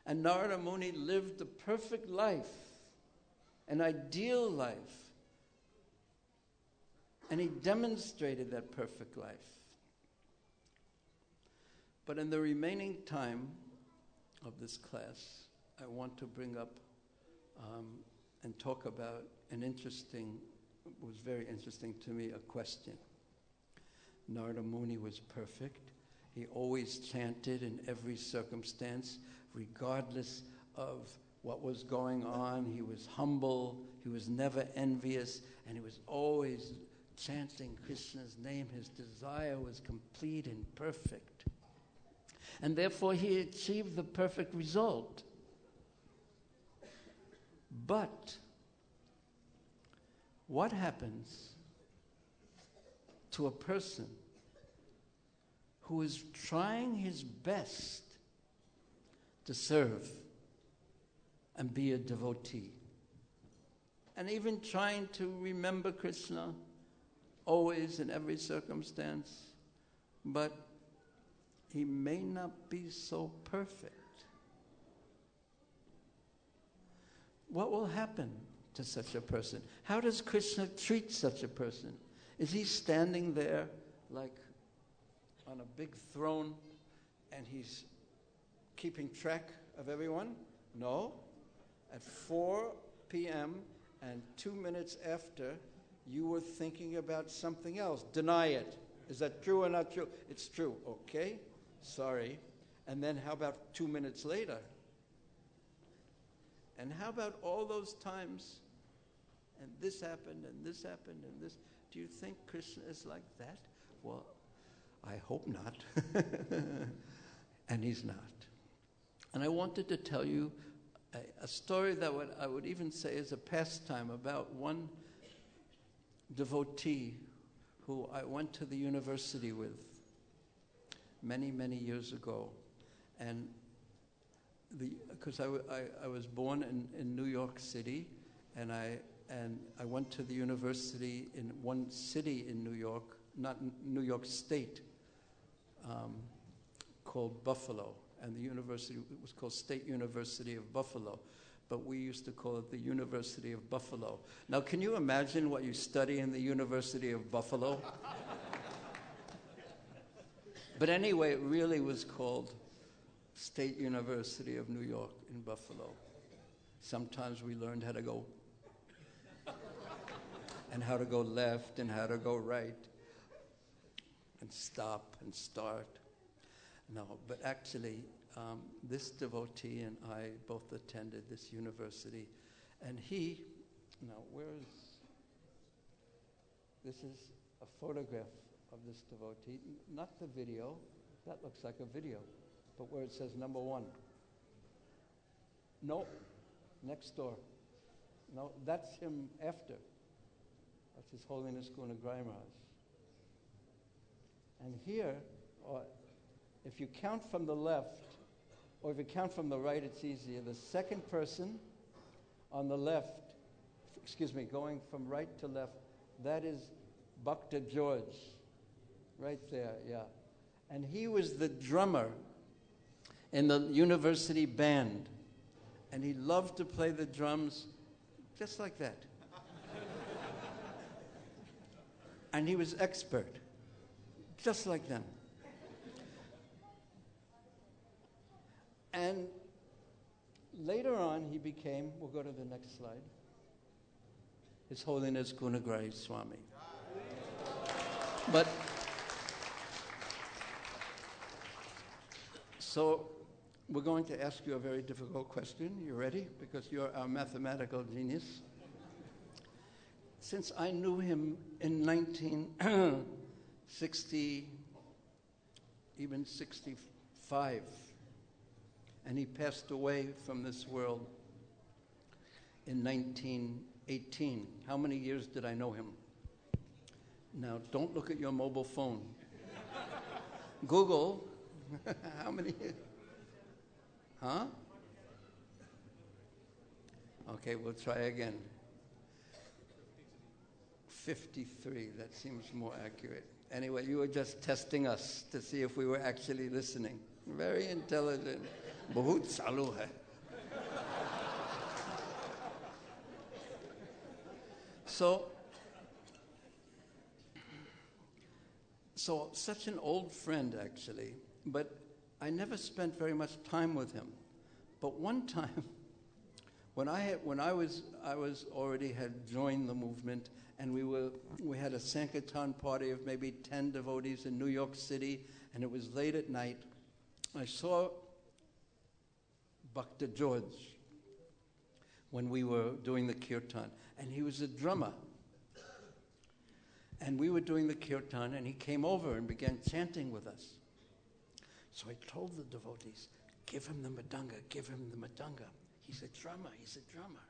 And Narada Muni lived the perfect life, an ideal life, and he demonstrated that perfect life. But in the remaining time of this class, I want to bring up and talk about was very interesting to me, a question. Narada Muni was perfect. He always chanted in every circumstance, regardless of what was going on. He was humble, he was never envious, and he was always chanting Krishna's name. His desire was complete and perfect. And therefore he achieved the perfect result. But what happens to a person who is trying his best to serve and be a devotee, and even trying to remember Krishna always in every circumstance, but he may not be so perfect? What will happen to such a person? How does Krishna treat such a person? Is he standing there like on a big throne and he's keeping track of everyone? No. At 4 p.m. and 2 minutes after, you were thinking about something else. Deny it. Is that true or not true? It's true. Okay. Sorry. And then how about 2 minutes later? And how about all those times, and this happened, and this happened, and this? Do you think Krishna is like that? Well, I hope not. And he's not. And I wanted to tell you a story that I would even say is a pastime about one devotee who I went to the university with many, many years ago. And because I was born in New York City, and I went to the university in one city in New York, not New York State, called Buffalo, and the university was called State University of Buffalo, but we used to call it the University of Buffalo. Now, can you imagine what you study in the University of Buffalo? But anyway, it really was called State University of New York in Buffalo. Sometimes we learned how to go and how to go left and how to go right and stop and start. No, but actually, this devotee and I both attended this university, and this is a photograph of this devotee, not the video, that looks like a video, but where it says number 1. No, next door. No, that's him after. That's His Holiness Guna Grai Maharaj. And here, if you count from the left, or if you count from the right, it's easier. The second person On the left, going from right to left, that is Bhakta George, right there, yeah. And he was the drummer in the university band. And he loved to play the drums just like that. And he was expert, just like them. And later on, he became, we'll go to the next slide, His Holiness Gunagraj Swami. But, so, we're going to ask you a very difficult question. You ready? Because you're our mathematical genius. Since I knew him in 1960, even 65, and he passed away from this world in 1918. How many years did I know him? Now, don't look at your mobile phone. Google, how many years? Huh? Okay, we'll try again. 53, that seems more accurate. Anyway, you were just testing us to see if we were actually listening. Very intelligent. Bahut chalu hai. So such an old friend, actually, but I never spent very much time with him. But one time, when I was already had joined the movement, and we had a Sankirtan party of maybe 10 devotees in New York City, and it was late at night. I saw Bhakta George when we were doing the kirtan, and he was a drummer. And we were doing the kirtan, and he came over and began chanting with us. So I told the devotees, give him the mridanga, give him the mridanga. He's a drummer, he's a drummer.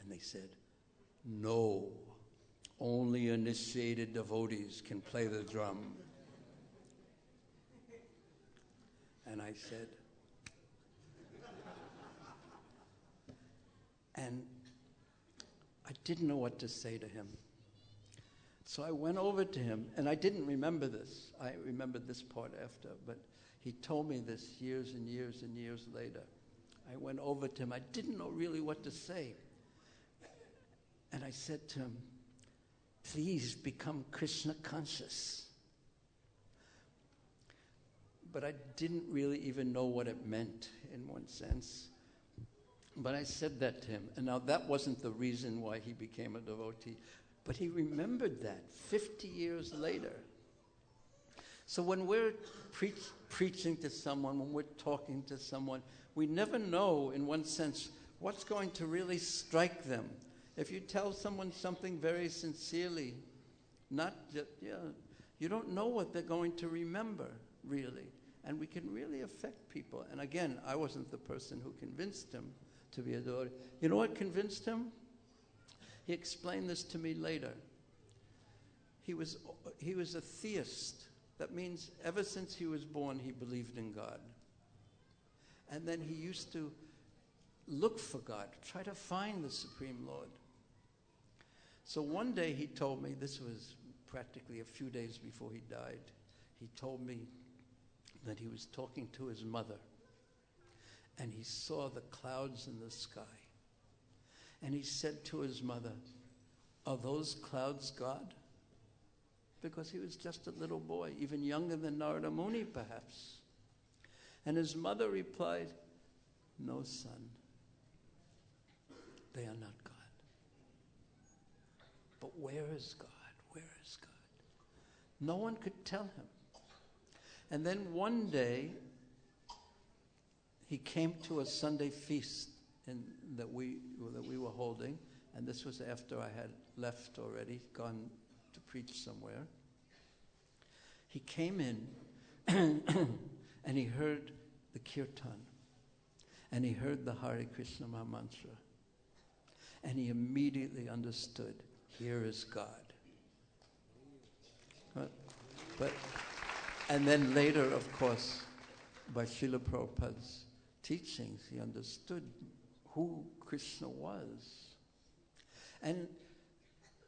And they said, no, only initiated devotees can play the drum. And I said, and I didn't know what to say to him. So I went over to him, and I didn't remember this. I remembered this part after, but he told me this years and years and years later. I went over to him. I didn't know really what to say. And I said to him, please become Krishna conscious. But I didn't really even know what it meant in one sense. But I said that to him. And now that wasn't the reason why he became a devotee. But he remembered that 50 years later. So when we're preaching to someone, when we're talking to someone, we never know, in one sense, what's going to really strike them. If you tell someone something very sincerely, not just, you don't know what they're going to remember, really. And we can really affect people. And again, I wasn't the person who convinced him to be a devotee. You know what convinced him? He explained this to me later. He was a theist. That means ever since he was born, he believed in God. And then he used to look for God, try to find the Supreme Lord. So one day he told me, this was practically a few days before he died, he told me that he was talking to his mother, and he saw the clouds in the sky. And he said to his mother, are those clouds God? Because he was just a little boy, even younger than Narada Muni, perhaps. And his mother replied, no, son, they are not God. But where is God? Where is God? No one could tell him. And then one day, he came to a Sunday feast that we were holding, and this was after I had left already, gone to preach somewhere. He came in, and he heard the kirtan, and he heard the Hare Krishna Mahamantra, and he immediately understood, here is God. And then later, of course, by Srila Prabhupada's teachings, he understood who Krishna was. And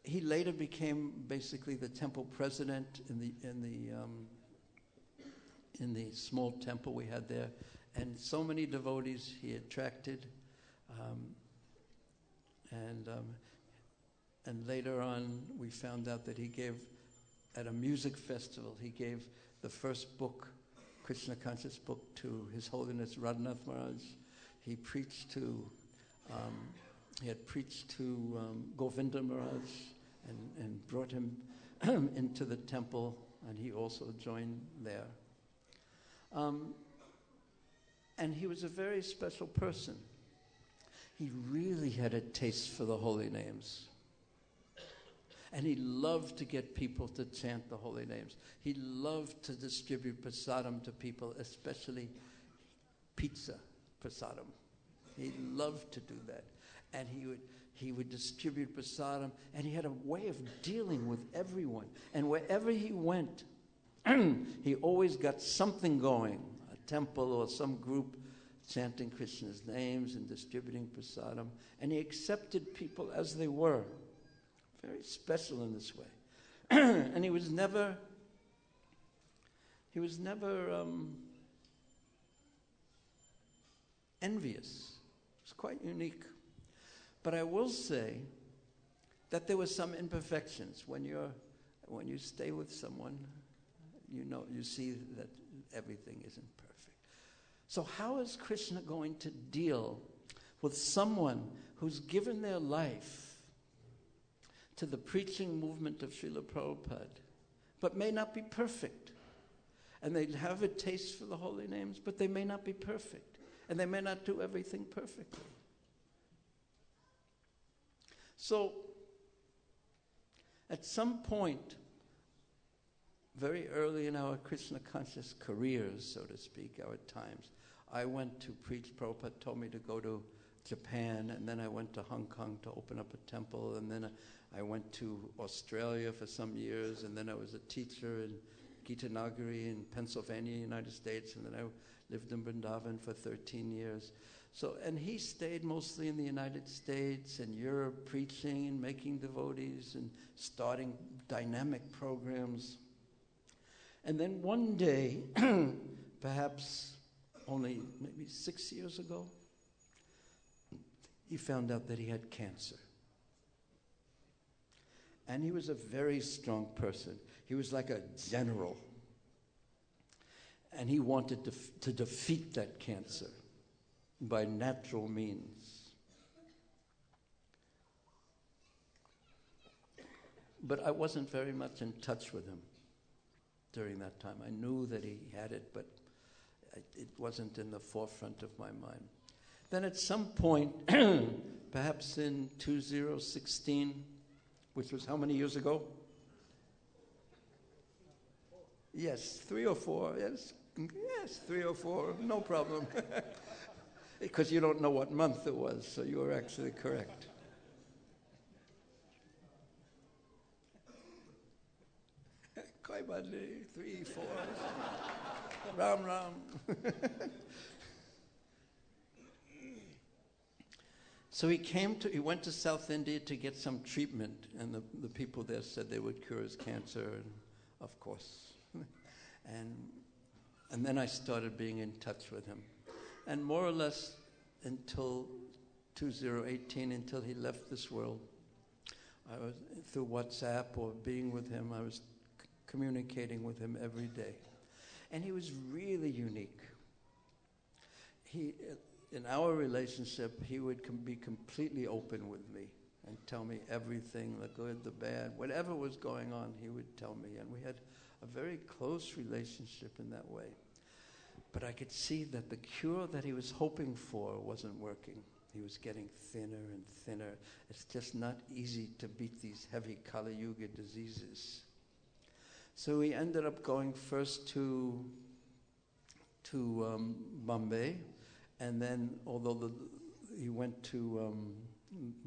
he later became basically the temple president in the small temple we had there, and so many devotees he attracted. And later on, we found out that he gave, at a music festival, he gave the first book, Krishna conscious book, to His Holiness Radhanath Maharaj. He preached to, Govinda Maharaj and brought him into the temple, and he also joined there. And he was a very special person. He really had a taste for the holy names. And he loved to get people to chant the holy names. He loved to distribute prasadam to people, especially pizza prasadam. He loved to do that. And he would distribute prasadam, and he had a way of dealing with everyone. And wherever he went, he always got something going, a temple or some group chanting Krishna's names and distributing prasadam. And he accepted people as they were. Very special in this way. And he was never envious. It was quite unique. But I will say that there were some imperfections. When you stay with someone, you see that everything isn't perfect. So how is Krishna going to deal with someone who's given their life to the preaching movement of Srila Prabhupada, but may not be perfect? And they have a taste for the holy names, but they may not be perfect. And they may not do everything perfectly. So, at some point, very early in our Krishna conscious careers, so to speak, our times, I went to preach. Prabhupada told me to go to Japan, and then I went to Hong Kong to open up a temple, and then I went to Australia for some years, and then I was a teacher in Gita Nagari in Pennsylvania, United States, and then I lived in Vrindavan for 13 years. So, and he stayed mostly in the United States and Europe, preaching and making devotees and starting dynamic programs. And then one day, perhaps only maybe 6 years ago, he found out that he had cancer. And he was a very strong person. He was like a general. And he wanted to defeat that cancer by natural means. But I wasn't very much in touch with him during that time. I knew that he had it, but it wasn't in the forefront of my mind. Then at some point, perhaps in 2016, which was how many years ago? Yes, 3 or 4. Yes, 3 or 4. No problem. Because you don't know what month it was, so you were actually correct. Koi badli, 3, 4. Ram Ram. So he went to South India to get some treatment, and the people there said they would cure his cancer, and of course. And then I started being in touch with him. And more or less until 2018, until he left this world, I was through WhatsApp or being with him, I was communicating with him every day. And he was really unique. In our relationship, he would be completely open with me and tell me everything, the good, the bad, whatever was going on, he would tell me. And we had a very close relationship in that way. But I could see that the cure that he was hoping for wasn't working. He was getting thinner and thinner. It's just not easy to beat these heavy Kali Yuga diseases. So he ended up going first to Bombay, and then although he went to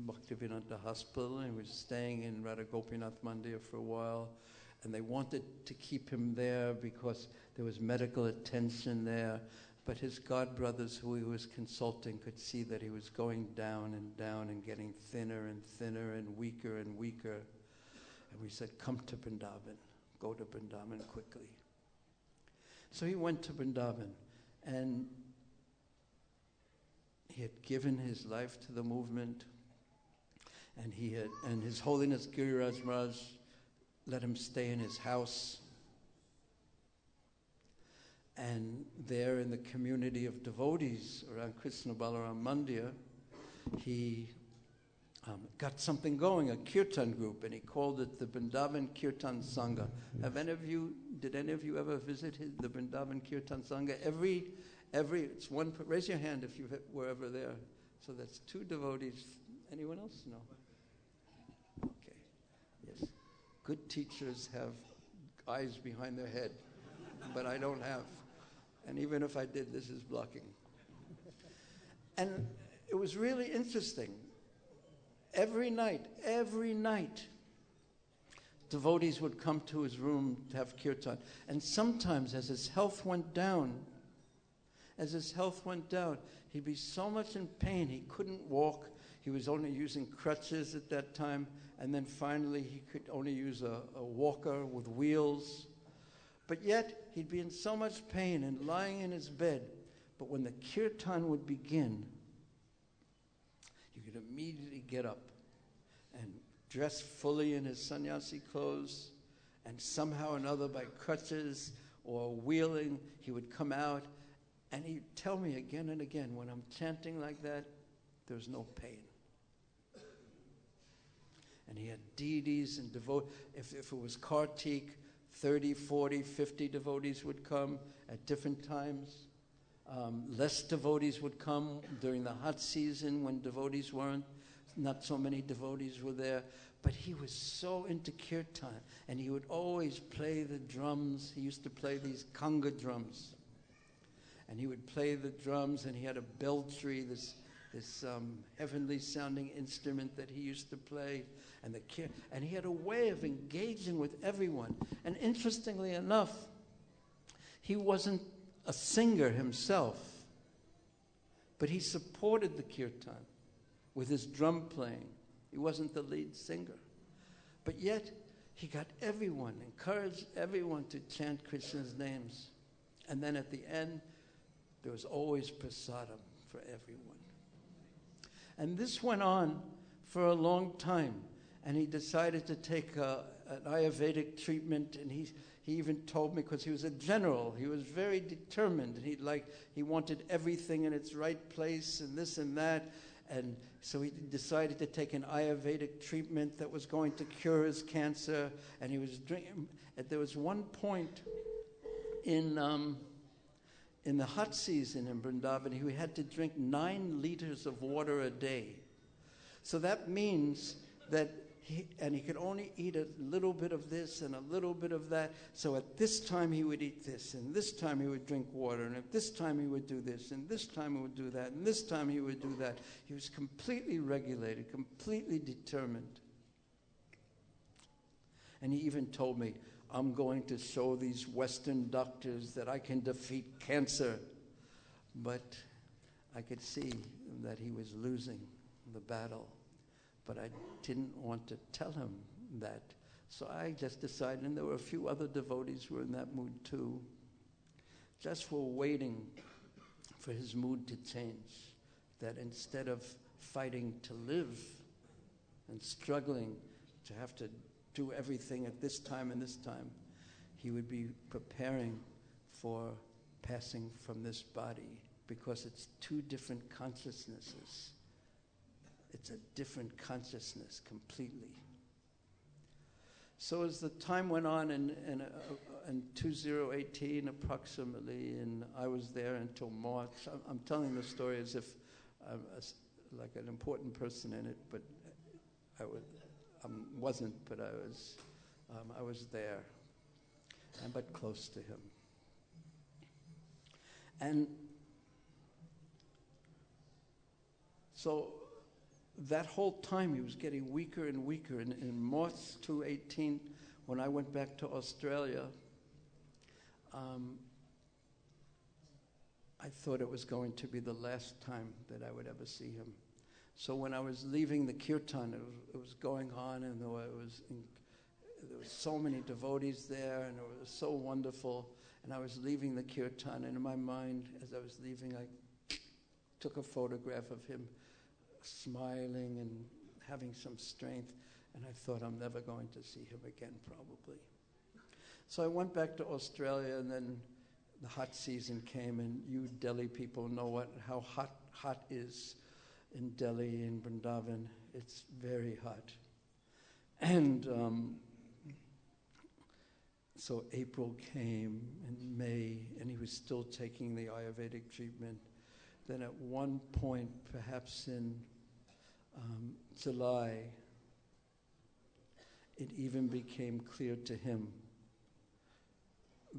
Bhaktivedanta Hospital, and he was staying in Radha Gopinath Mandir for a while, and they wanted to keep him there because there was medical attention there. But his godbrothers who he was consulting could see that he was going down and getting thinner and thinner and weaker. And we said, come to Vrindavan. Go to Vrindavan quickly. So he went to Vrindavan, and he had given his life to the movement, and His Holiness Giriraj Maharaj let him stay in his house. And there in the community of devotees around Krishna Balaram Mandir, he got something going, a kirtan group, and he called it the Vrindavan Kirtan Sangha. Did any of you ever visit the Vrindavan Kirtan Sangha? It's one, raise your hand if you were ever there. So that's 2 devotees. Anyone else? No. Okay. Yes. Good teachers have eyes behind their head, but I don't have. And even if I did, this is blocking. And it was really interesting. Every night, devotees would come to his room to have kirtan. And sometimes as his health went down, he'd be so much in pain he couldn't walk. He was only using crutches at that time. And then finally he could only use a walker with wheels. But yet he'd be in so much pain and lying in his bed. But when the kirtan would begin, you could immediately get up and dress fully in his sannyasi clothes, and somehow or another by crutches or wheeling, he would come out, and he'd tell me again and again, when I'm chanting like that, there's no pain. And he had deities and if it was Kartik, 30, 40, 50 devotees would come at different times. Less devotees would come during the hot season when devotees weren't. Not so many devotees were there. But he was so into kirtan, and he would always play the drums. He used to play these kanga drums. And he would play the drums, and he had a beltry, this heavenly sounding instrument that he used to play. And he had a way of engaging with everyone. And interestingly enough, he wasn't a singer himself, but he supported the kirtan with his drum playing. He wasn't the lead singer. But yet, he got encouraged everyone to chant Krishna's names. And then at the end, there was always prasadam for everyone. And this went on for a long time. And he decided to take an Ayurvedic treatment, and he even told me, because he was a general, he was very determined, and he wanted everything in its right place and this and that. And so he decided to take an Ayurvedic treatment that was going to cure his cancer. And he was drinking. There was one point in the hot season in Vrindavan, he had to drink 9 liters of water a day. So that means that he could only eat a little bit of this and a little bit of that. So at this time he would eat this, and this time he would drink water, and at this time he would do this, and this time he would do that, and this time he would do that. He was completely regulated, completely determined. And he even told me, I'm going to show these Western doctors that I can defeat cancer. But I could see that he was losing the battle. But I didn't want to tell him that. So I just decided, and there were a few other devotees who were in that mood too, just were waiting for his mood to change. That instead of fighting to live and struggling to have to do everything at this time and this time, he would be preparing for passing from this body, because it's 2 different consciousnesses. It's a different consciousness completely. So as the time went on in 2018 approximately, and I was there until March. I'm telling the story as if I'm like an important person in it, but I wasn't, but I was there, but close to him. And so that whole time he was getting weaker and weaker. And in March 2018, when I went back to Australia, I thought it was going to be the last time that I would ever see him. So when I was leaving the kirtan, it was going on, and there was so many devotees there, and it was so wonderful. And I was leaving the kirtan, and in my mind, as I was leaving, I took a photograph of him smiling and having some strength, and I thought, I'm never going to see him again, probably. So I went back to Australia, and then the hot season came, and you Delhi people know how hot is in Delhi, in Vrindavan. It's very hot. And so April came, and May, and he was still taking the Ayurvedic treatment. Then at one point, perhaps in July, it even became clear to him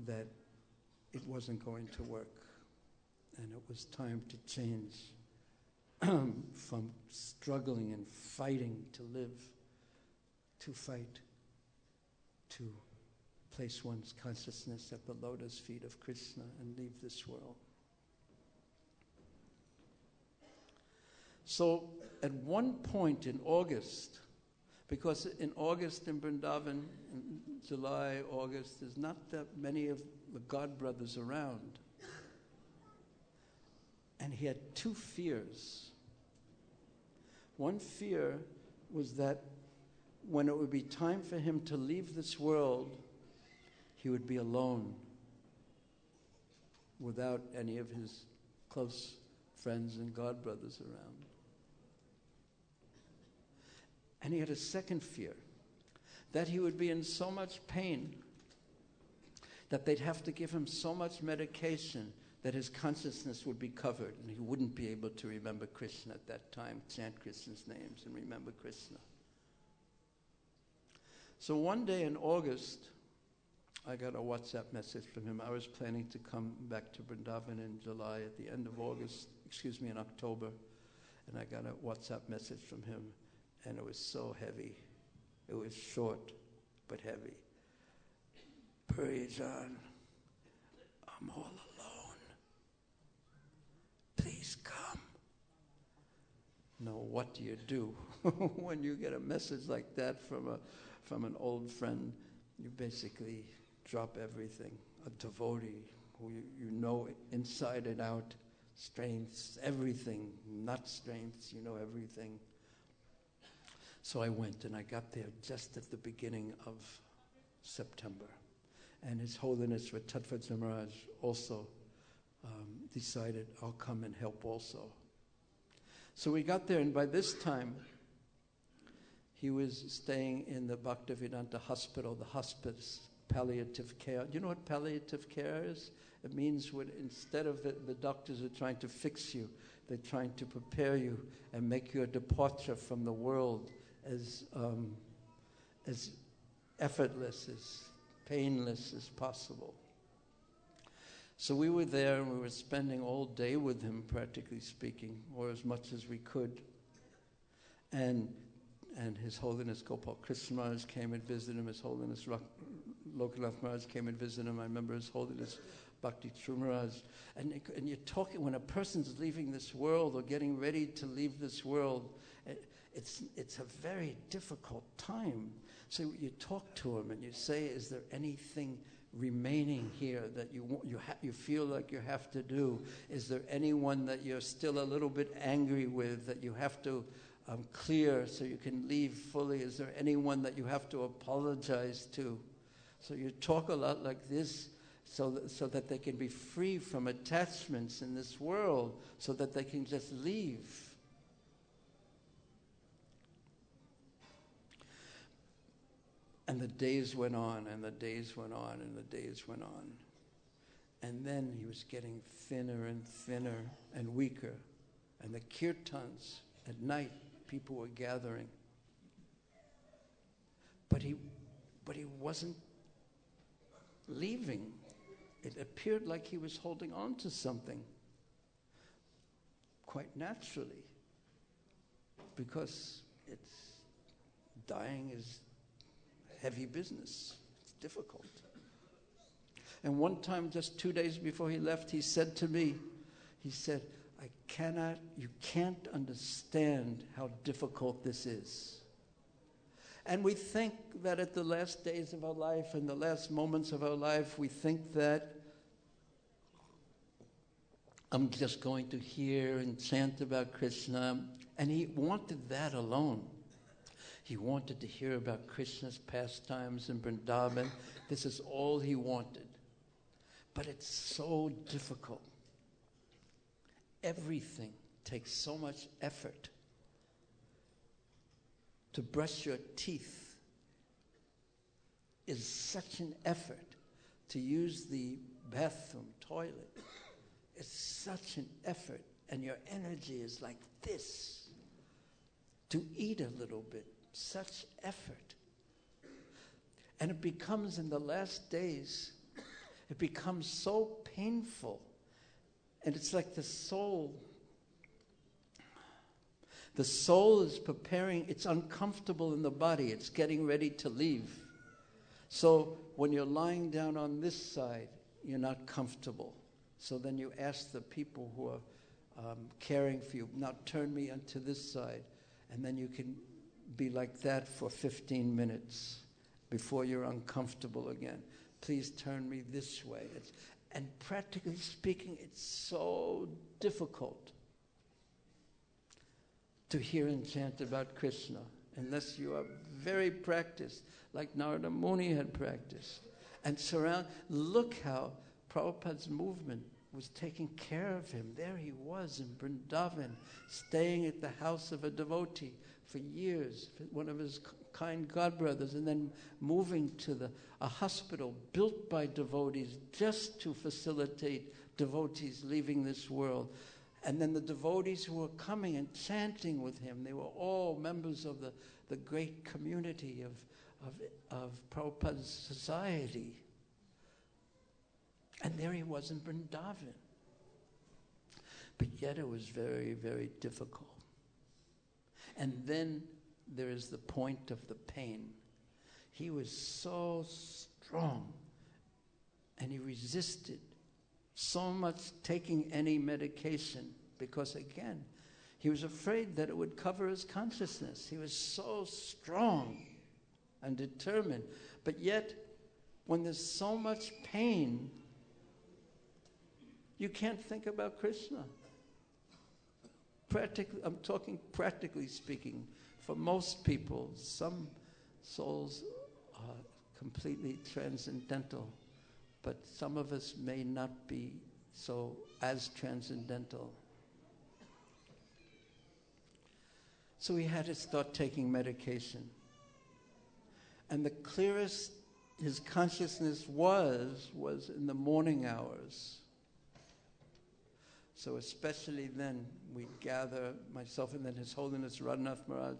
that it wasn't going to work, and it was time to change from struggling and fighting to live, to fight, to place one's consciousness at the lotus feet of Krishna and leave this world. So at one point in August, because in August in Vrindavan, in July, August, there's not that many of the God brothers around. And he had two fears. One fear was that when it would be time for him to leave this world, he would be alone without any of his close friends and God brothers around. And he had a second fear, that he would be in so much pain that they'd have to give him so much medication that his consciousness would be covered and he wouldn't be able to remember Krishna at that time, chant Krishna's names and remember Krishna. So one day in August, I got a WhatsApp message from him. I was planning to come back to Vrindavan in July at the end of August, in October, and I got a WhatsApp message from him, and it was so heavy. It was short, but heavy. Bhurijan, I'm all alone. Please come. Now, what do when you get a message like that from an old friend? You basically drop everything. A devotee who you know inside and out, strengths, everything, not strengths, you know everything. So I went, and I got there just at the beginning of September. And His Holiness Tattvaja Maharaj also decided, I'll come and help also. So we got there, and by this time, he was staying in the Bhaktivedanta hospital, the hospice, palliative care. Do you know what palliative care is? It means when instead of the doctors are trying to fix you, they're trying to prepare you and make your departure from the world as effortless, as painless as possible. So we were there, and we were spending all day with him, practically speaking, or as much as we could. And His Holiness Gopal Krishna Maharaj came and visited him. His Holiness Lokanath Maharaj came and visited him. I remember His Holiness Bhakti Maharaj. And you're talking, when a person's leaving this world or getting ready to leave this world, it's a very difficult time. So you talk to him and you say, is there anything remaining here that you feel like you have to do? Is there anyone that you're still a little bit angry with that you have to clear so you can leave fully? Is there anyone that you have to apologize to? So you talk a lot like this so that they can be free from attachments in this world, so that they can just leave. And the days went on, and the days went on, and the days went on. And then he was getting thinner and thinner and weaker. And the kirtans at night, people were gathering. But he wasn't leaving. It appeared like he was holding on to something, quite naturally, because dying is heavy business. It's difficult. And one time, just 2 days before he left, he said to me, He said, you can't understand how difficult this is. And we think that at the last days of our life and the last moments of our life, we think that I'm just going to hear and chant about Krishna. And he wanted that alone. He wanted to hear about Krishna's pastimes in Vrindavan. This is all he wanted. But it's so difficult. Everything takes so much effort. To brush your teeth is such an effort. To use the bathroom, toilet, is such an effort. And your energy is like this. To eat a little bit, such effort. And it becomes, in the last days, it becomes so painful. And it's like the soul is preparing, it's uncomfortable in the body, it's getting ready to leave. So when you're lying down on this side, you're not comfortable. So then you ask the people who are caring for you, now turn me onto this side. And then you can be like that for 15 minutes before you're uncomfortable again. Please turn me this way. And practically speaking, it's so difficult to hear and chant about Krishna unless you are very practiced, like Narada Muni had practiced. And look how Prabhupada's movement was taking care of him. There he was in Vrindavan, staying at the house of a devotee for years, one of his kind godbrothers, and then moving to a hospital built by devotees just to facilitate devotees leaving this world. And then the devotees who were coming and chanting with him, they were all members of the great community of Prabhupada's society. And there he was in Vrindavan. But yet it was very, very difficult. And then there is the point of the pain. He was so strong, and he resisted so much taking any medication because, again, he was afraid that it would cover his consciousness. He was so strong and determined. But yet, when there's so much pain, you can't think about Krishna. I'm talking practically speaking. For most people, some souls are completely transcendental, but some of us may not be so as transcendental. So he had to start taking medication. And the clearest his consciousness was in the morning hours. So especially then, we'd gather, myself and then His Holiness Radhanath Maharaj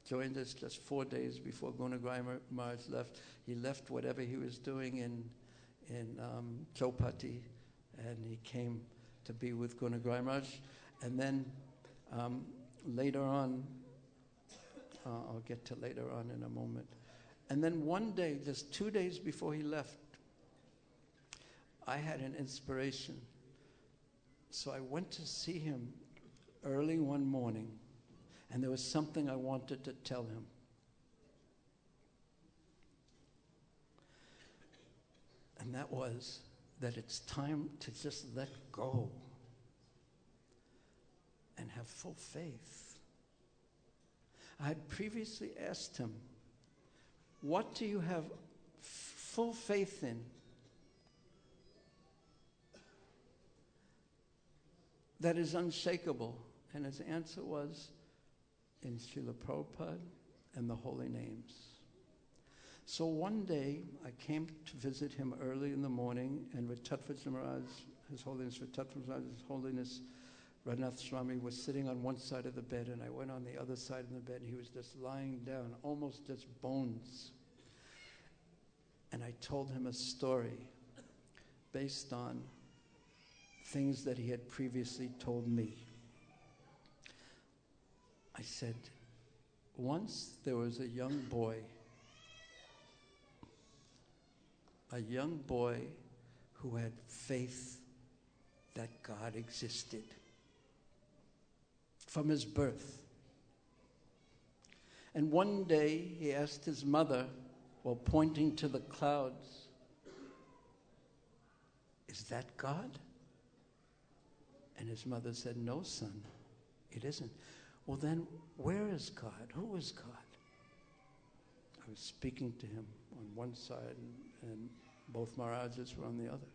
joined us just 4 days before Gunagai Maharaj left. He left whatever he was doing in Chopati, and he came to be with Gunagai Maharaj. And then later on, I'll get to later on in a moment. And then one day, just 2 days before he left, I had an inspiration. So I went to see him early one morning, and there was something I wanted to tell him. And that was that it's time to just let go and have full faith. I had previously asked him, what do you have full faith in? That is unshakable. And his answer was, in Srila Prabhupada and the holy names. So one day, I came to visit him early in the morning, and Vitatvaja Maharaj, His Holiness Vitatvaja Maharaj, His Holiness Radhanath Swami was sitting on one side of the bed, and I went on the other side of the bed, and he was just lying down, almost just bones. And I told him a story based on things that he had previously told me. I said, once there was a young boy who had faith that God existed from his birth. And one day he asked his mother, while pointing to the clouds, "Is that God?" And his mother said, "No, son, it isn't." "Well, then, where is God? Who is God?" I was speaking to him on one side, and both Maharajas were on the other.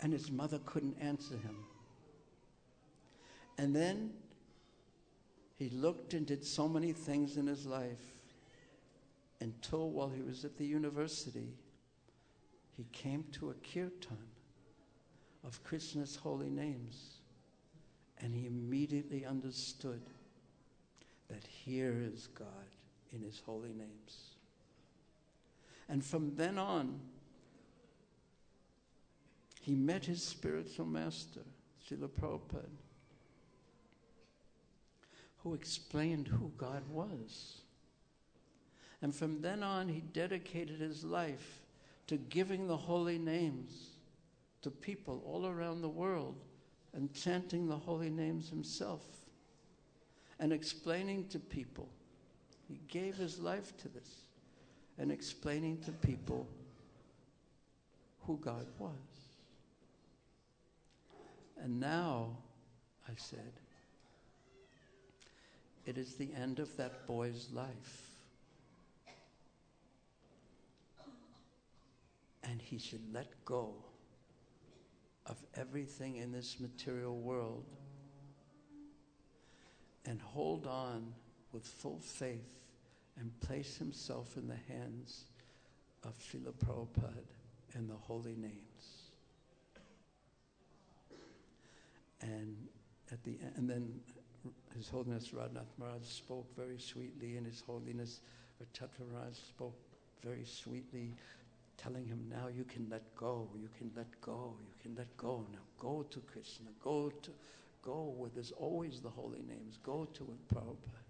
And his mother couldn't answer him. And then he looked and did so many things in his life until, while he was at the university, he came to a kirtan of Krishna's holy names. And he immediately understood that here is God in his holy names. And from then on, he met his spiritual master, Srila Prabhupada, who explained who God was. And from then on, he dedicated his life to giving the holy names to people all around the world and chanting the holy names himself and explaining to people. He gave his life to this and explaining to people who God was. And now, I said, it is the end of that boy's life. And he should let go of everything in this material world and hold on with full faith and place himself in the hands of Srila Prabhupada and the holy names. And at the end, and then His Holiness Radhanath Maharaj spoke very sweetly, and His Holiness Ratatra Maharaj spoke very sweetly, telling him, now you can let go, you can let go, you can let go. Now go to Krishna, go where there's always the holy names, go to it, Prabhupada.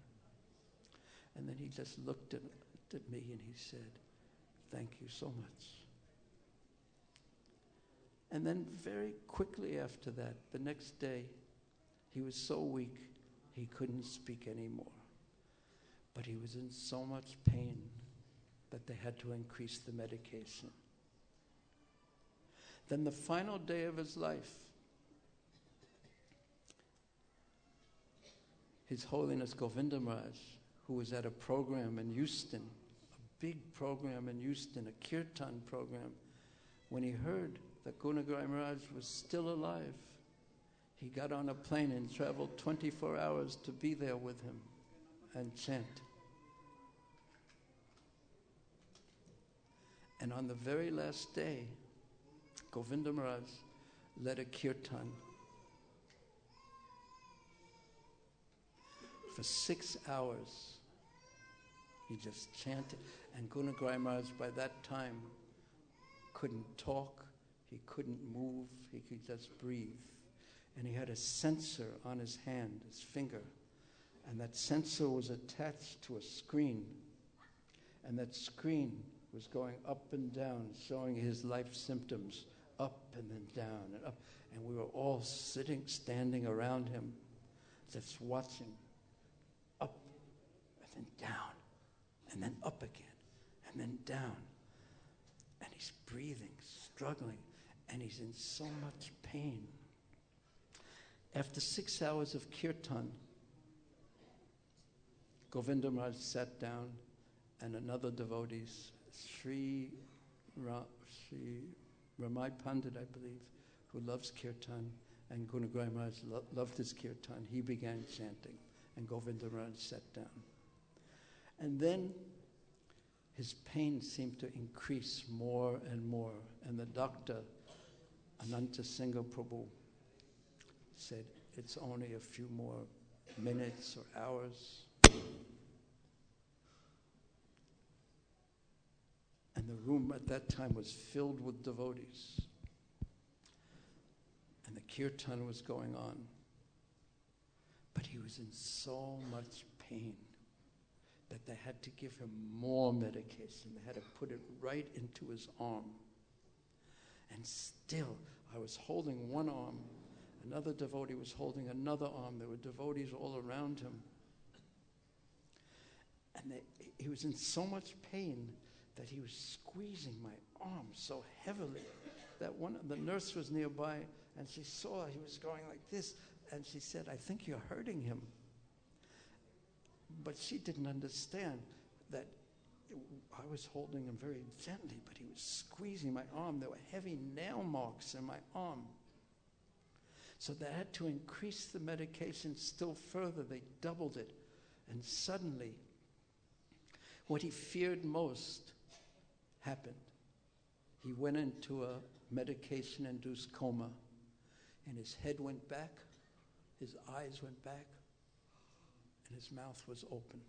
And then he just looked at me and he said, thank you so much. And then very quickly after that, the next day, he was so weak, he couldn't speak anymore. But he was in so much pain that they had to increase the medication. Then the final day of his life, His Holiness Govinda Maharaj, who was at a program in Houston, a big program in Houston, a kirtan program, when he heard that Gunagai Maharaj was still alive, he got on a plane and traveled 24 hours to be there with him and chant. And on the very last day, Govinda Maharaj led a kirtan for 6 hours. He just chanted. And Gunagai Maharaj by that time couldn't talk, he couldn't move, he could just breathe. And he had a censer on his hand, his finger. And that censer was attached to a screen. And that screen was going up and down, showing his life symptoms, up and then down and up. And we were all standing around him, just watching, up and then down, and then up again, and then down. And he's breathing, struggling, and he's in so much pain. After 6 hours of kirtan, Govinda Maharaj sat down, and another devotee, Sri Ramai Pandit, I believe, who loves kirtan, and Gunagai Maharaj loved his kirtan. He began chanting, and Govinda Maharaj sat down. And then his pain seemed to increase more and more, and the doctor, Ananta Singha Prabhu, said, it's only a few more minutes or hours. And the room at that time was filled with devotees. And the kirtan was going on. But he was in so much pain that they had to give him more medication. They had to put it right into his arm. And still, I was holding one arm. Another devotee was holding another arm. There were devotees all around him. And he was in so much pain that he was squeezing my arm so heavily that the nurse was nearby, and she saw he was going like this, and she said, "I think you're hurting him." But she didn't understand that I was holding him very gently, but he was squeezing my arm. There were heavy nail marks in my arm. So they had to increase the medication still further. They doubled it. And suddenly, what he feared most happened. He went into a medication-induced coma, and his head went back, his eyes went back, and his mouth was open.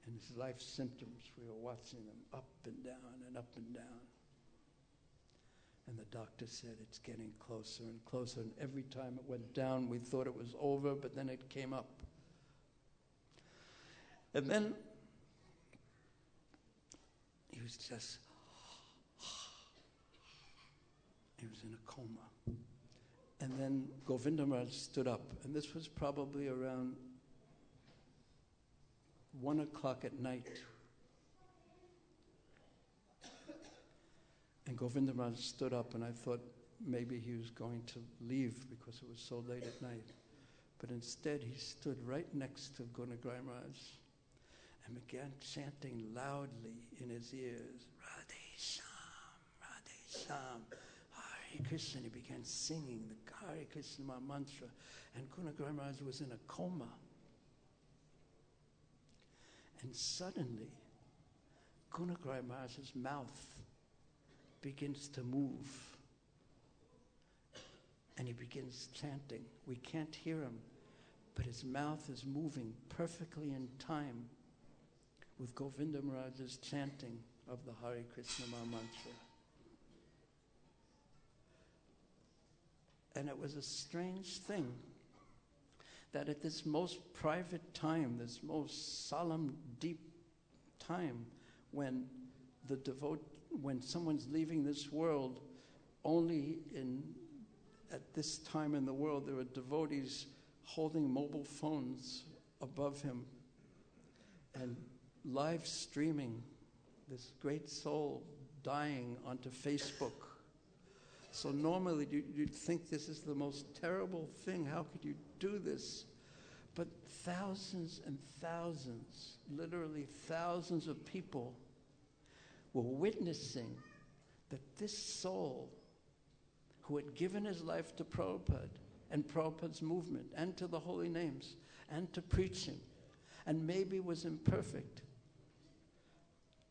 And his life symptoms, we were watching them up and down and up and down. And the doctor said, "It's getting closer and closer." And every time it went down, we thought it was over, but then it came up. And then he was just, he was in a coma. And then Govinda Maharaj stood up, and this was probably around 1 o'clock at night. And Govinda Maharaj stood up, and I thought maybe he was going to leave because it was so late at night. But instead, he stood right next to Gunagraj Maharaj and began chanting loudly in his ears, "Radhe Shyam, Radhe Shyam, Hare Krishna." And he began singing the Hare Krishna mantra, and Gunagraj Maharaj was in a coma. And suddenly, Gunagraj Maharaj's mouth begins to move. And he begins chanting. We can't hear him, but his mouth is moving perfectly in time with Govinda Maharaj's chanting of the Hare Krishna mantra. And it was a strange thing that at this most private time, this most solemn, deep time, when when someone's leaving this world, only at this time in the world there are devotees holding mobile phones above him and live streaming this great soul dying onto Facebook. So normally you'd think this is the most terrible thing. How could you do this? But thousands and thousands, literally thousands of people were witnessing that this soul, who had given his life to Prabhupada and Prabhupada's movement and to the holy names and to preaching, and maybe was imperfect,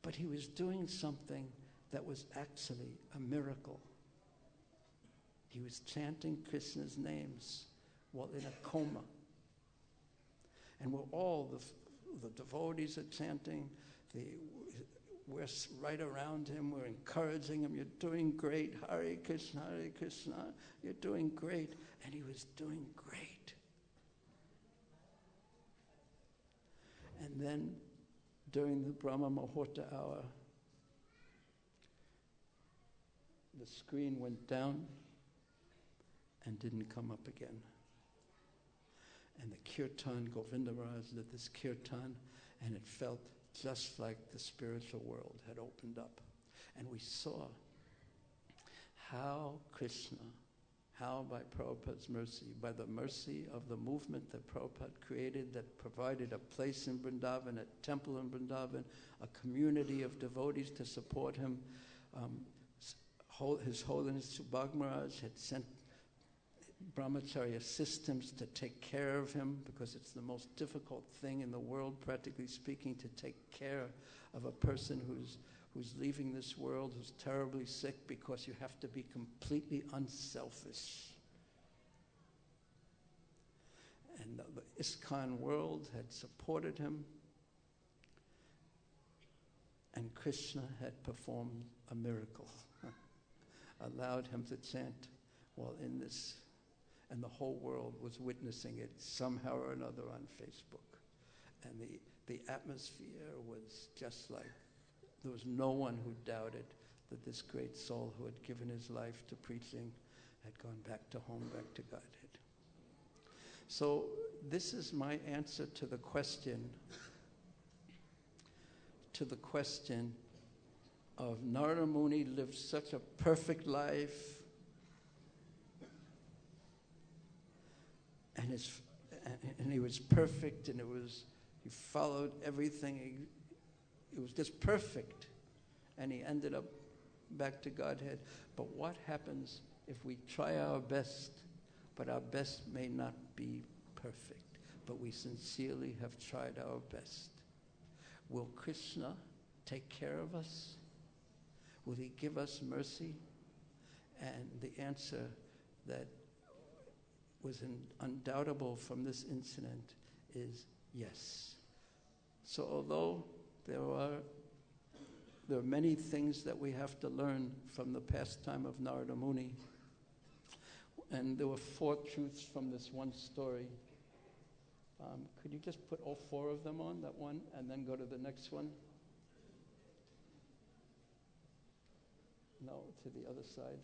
but he was doing something that was actually a miracle. He was chanting Krishna's names while in a coma. And we're all, the devotees are chanting, we're right around him, we're encouraging him, "You're doing great, Hare Krishna, you're doing great." And he was doing great. And then during the Brahma Muhurta hour, the screen went down and didn't come up again. And the kirtan, Govinda Maharaj did this kirtan, and it felt just like the spiritual world had opened up. And we saw how Krishna, how by Prabhupada's mercy, by the mercy of the movement that Prabhupada created, that provided a place in Vrindavan, a temple in Vrindavan, a community of devotees to support him. His Holiness Subhag Maharaj had sent brahmacharya systems to take care of him, because it's the most difficult thing in the world, practically speaking, to take care of a person who's leaving this world, who's terribly sick, because you have to be completely unselfish. And the Iskcon world had supported him, and Krishna had performed a miracle, allowed him to chant while in this. And the whole world was witnessing it somehow or another on Facebook. And the atmosphere was just like, there was no one who doubted that this great soul who had given his life to preaching had gone back to home, back to Godhead. So this is my answer to the question of Narada Muni lived such a perfect life, and he was perfect, and he followed everything. It was just perfect, and he ended up back to Godhead. But what happens if we try our best, but our best may not be perfect, but we sincerely have tried our best? Will Krishna take care of us? Will he give us mercy? And the answer that was undoubtable from this incident is yes. So although there are many things that we have to learn from the pastime of Narada Muni, and there were 4 truths from this one story. Could you just put all 4 of them on, that one, and then go to the next one? No, to the other side.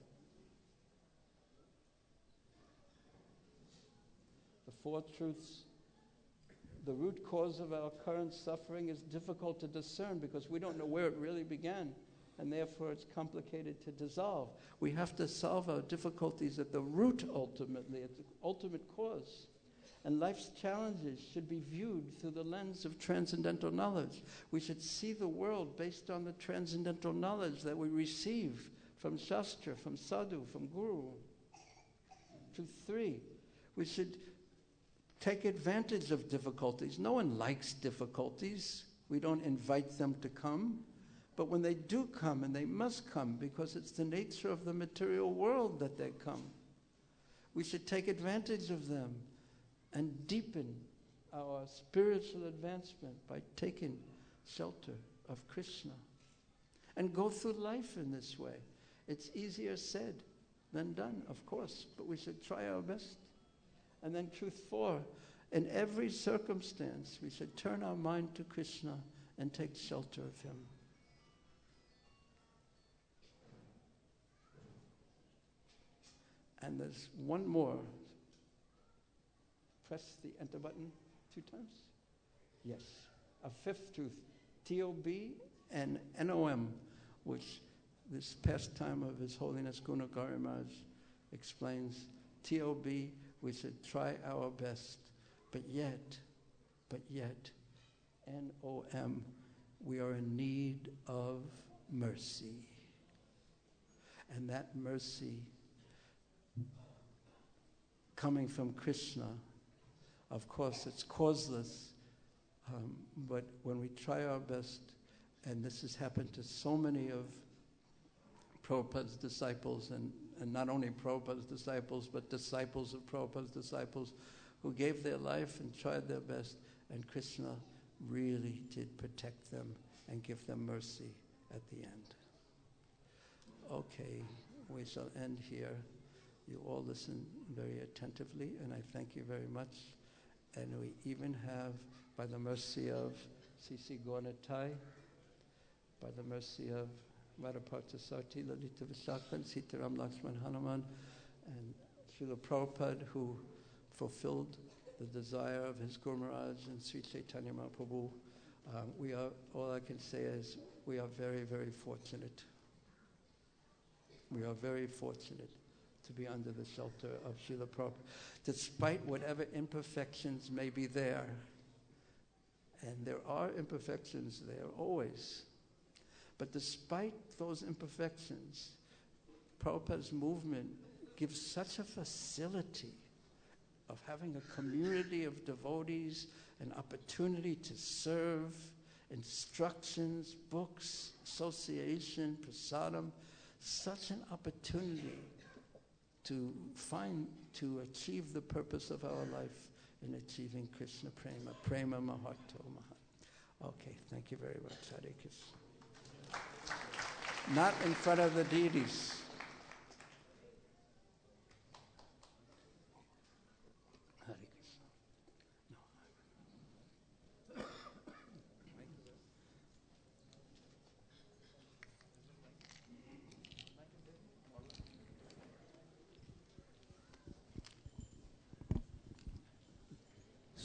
The 4 truths. The root cause of our current suffering is difficult to discern because we don't know where it really began, and therefore it's complicated to dissolve. We have to solve our difficulties at the root ultimately, at the ultimate cause. And life's challenges should be viewed through the lens of transcendental knowledge. We should see the world based on the transcendental knowledge that we receive from Shastra, from Sadhu, from Guru. Truth 3, we should take advantage of difficulties. No one likes difficulties. We don't invite them to come. But when they do come, and they must come because it's the nature of the material world that they come, we should take advantage of them and deepen our spiritual advancement by taking shelter of Krishna and go through life in this way. It's easier said than done, of course, but we should try our best. And then truth 4, in every circumstance, we should turn our mind to Krishna and take shelter of him. And there's one more. Press the enter button 2 times. Yes. A 5th truth, T-O-B and N-O-M, which this pastime of His Holiness Gunakari Maharaj explains. T-O-B, we should try our best, but yet, N-O-M, we are in need of mercy. And that mercy coming from Krishna, of course, it's causeless, but when we try our best, and this has happened to so many of Prabhupada's disciples, and not only Prabhupada's disciples, but disciples of Prabhupada's disciples who gave their life and tried their best, and Krishna really did protect them and give them mercy at the end. Okay, we shall end here. You all listen very attentively, and I thank you very much. And we even have, by the mercy of C.C. Gornatai, by the mercy of Madhaparthasarthi, Lalita Vishakhan, Sitaram Lakshman Hanuman, and Srila Prabhupada, who fulfilled the desire of his Guru Maharaj and Sri Chaitanya Mahaprabhu. All I can say is we are very, very fortunate. We are very fortunate to be under the shelter of Srila Prabhupada, despite whatever imperfections may be there. And there are imperfections there always. But despite those imperfections, Prabhupada's movement gives such a facility of having a community of devotees, an opportunity to serve, instructions, books, association, prasadam, such an opportunity to achieve the purpose of our life in achieving Krishna Prema, Prema Mahatma Mahat. Okay, thank you very much. Hare Krishna. Not in front of the deities. Hare Krishna. No.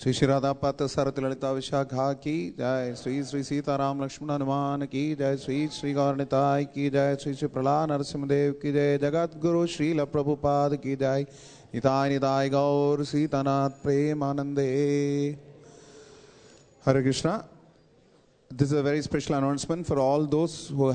Shri Shri Radha पत सरत ललिता विशाखा की जय, श्री श्री सीताराम लक्ष्मण हनुमान की जय, श्री श्री गौरनिताय की जय, श्री श्री प्रहलाद नरसिंहदेव की जय, जगत गुरु श्रील प्रभुपाद की जय, निताय निताय गौर सीतानाथ प्रेमानंदे। Hare Krishna. This is a very special announcement for all those who have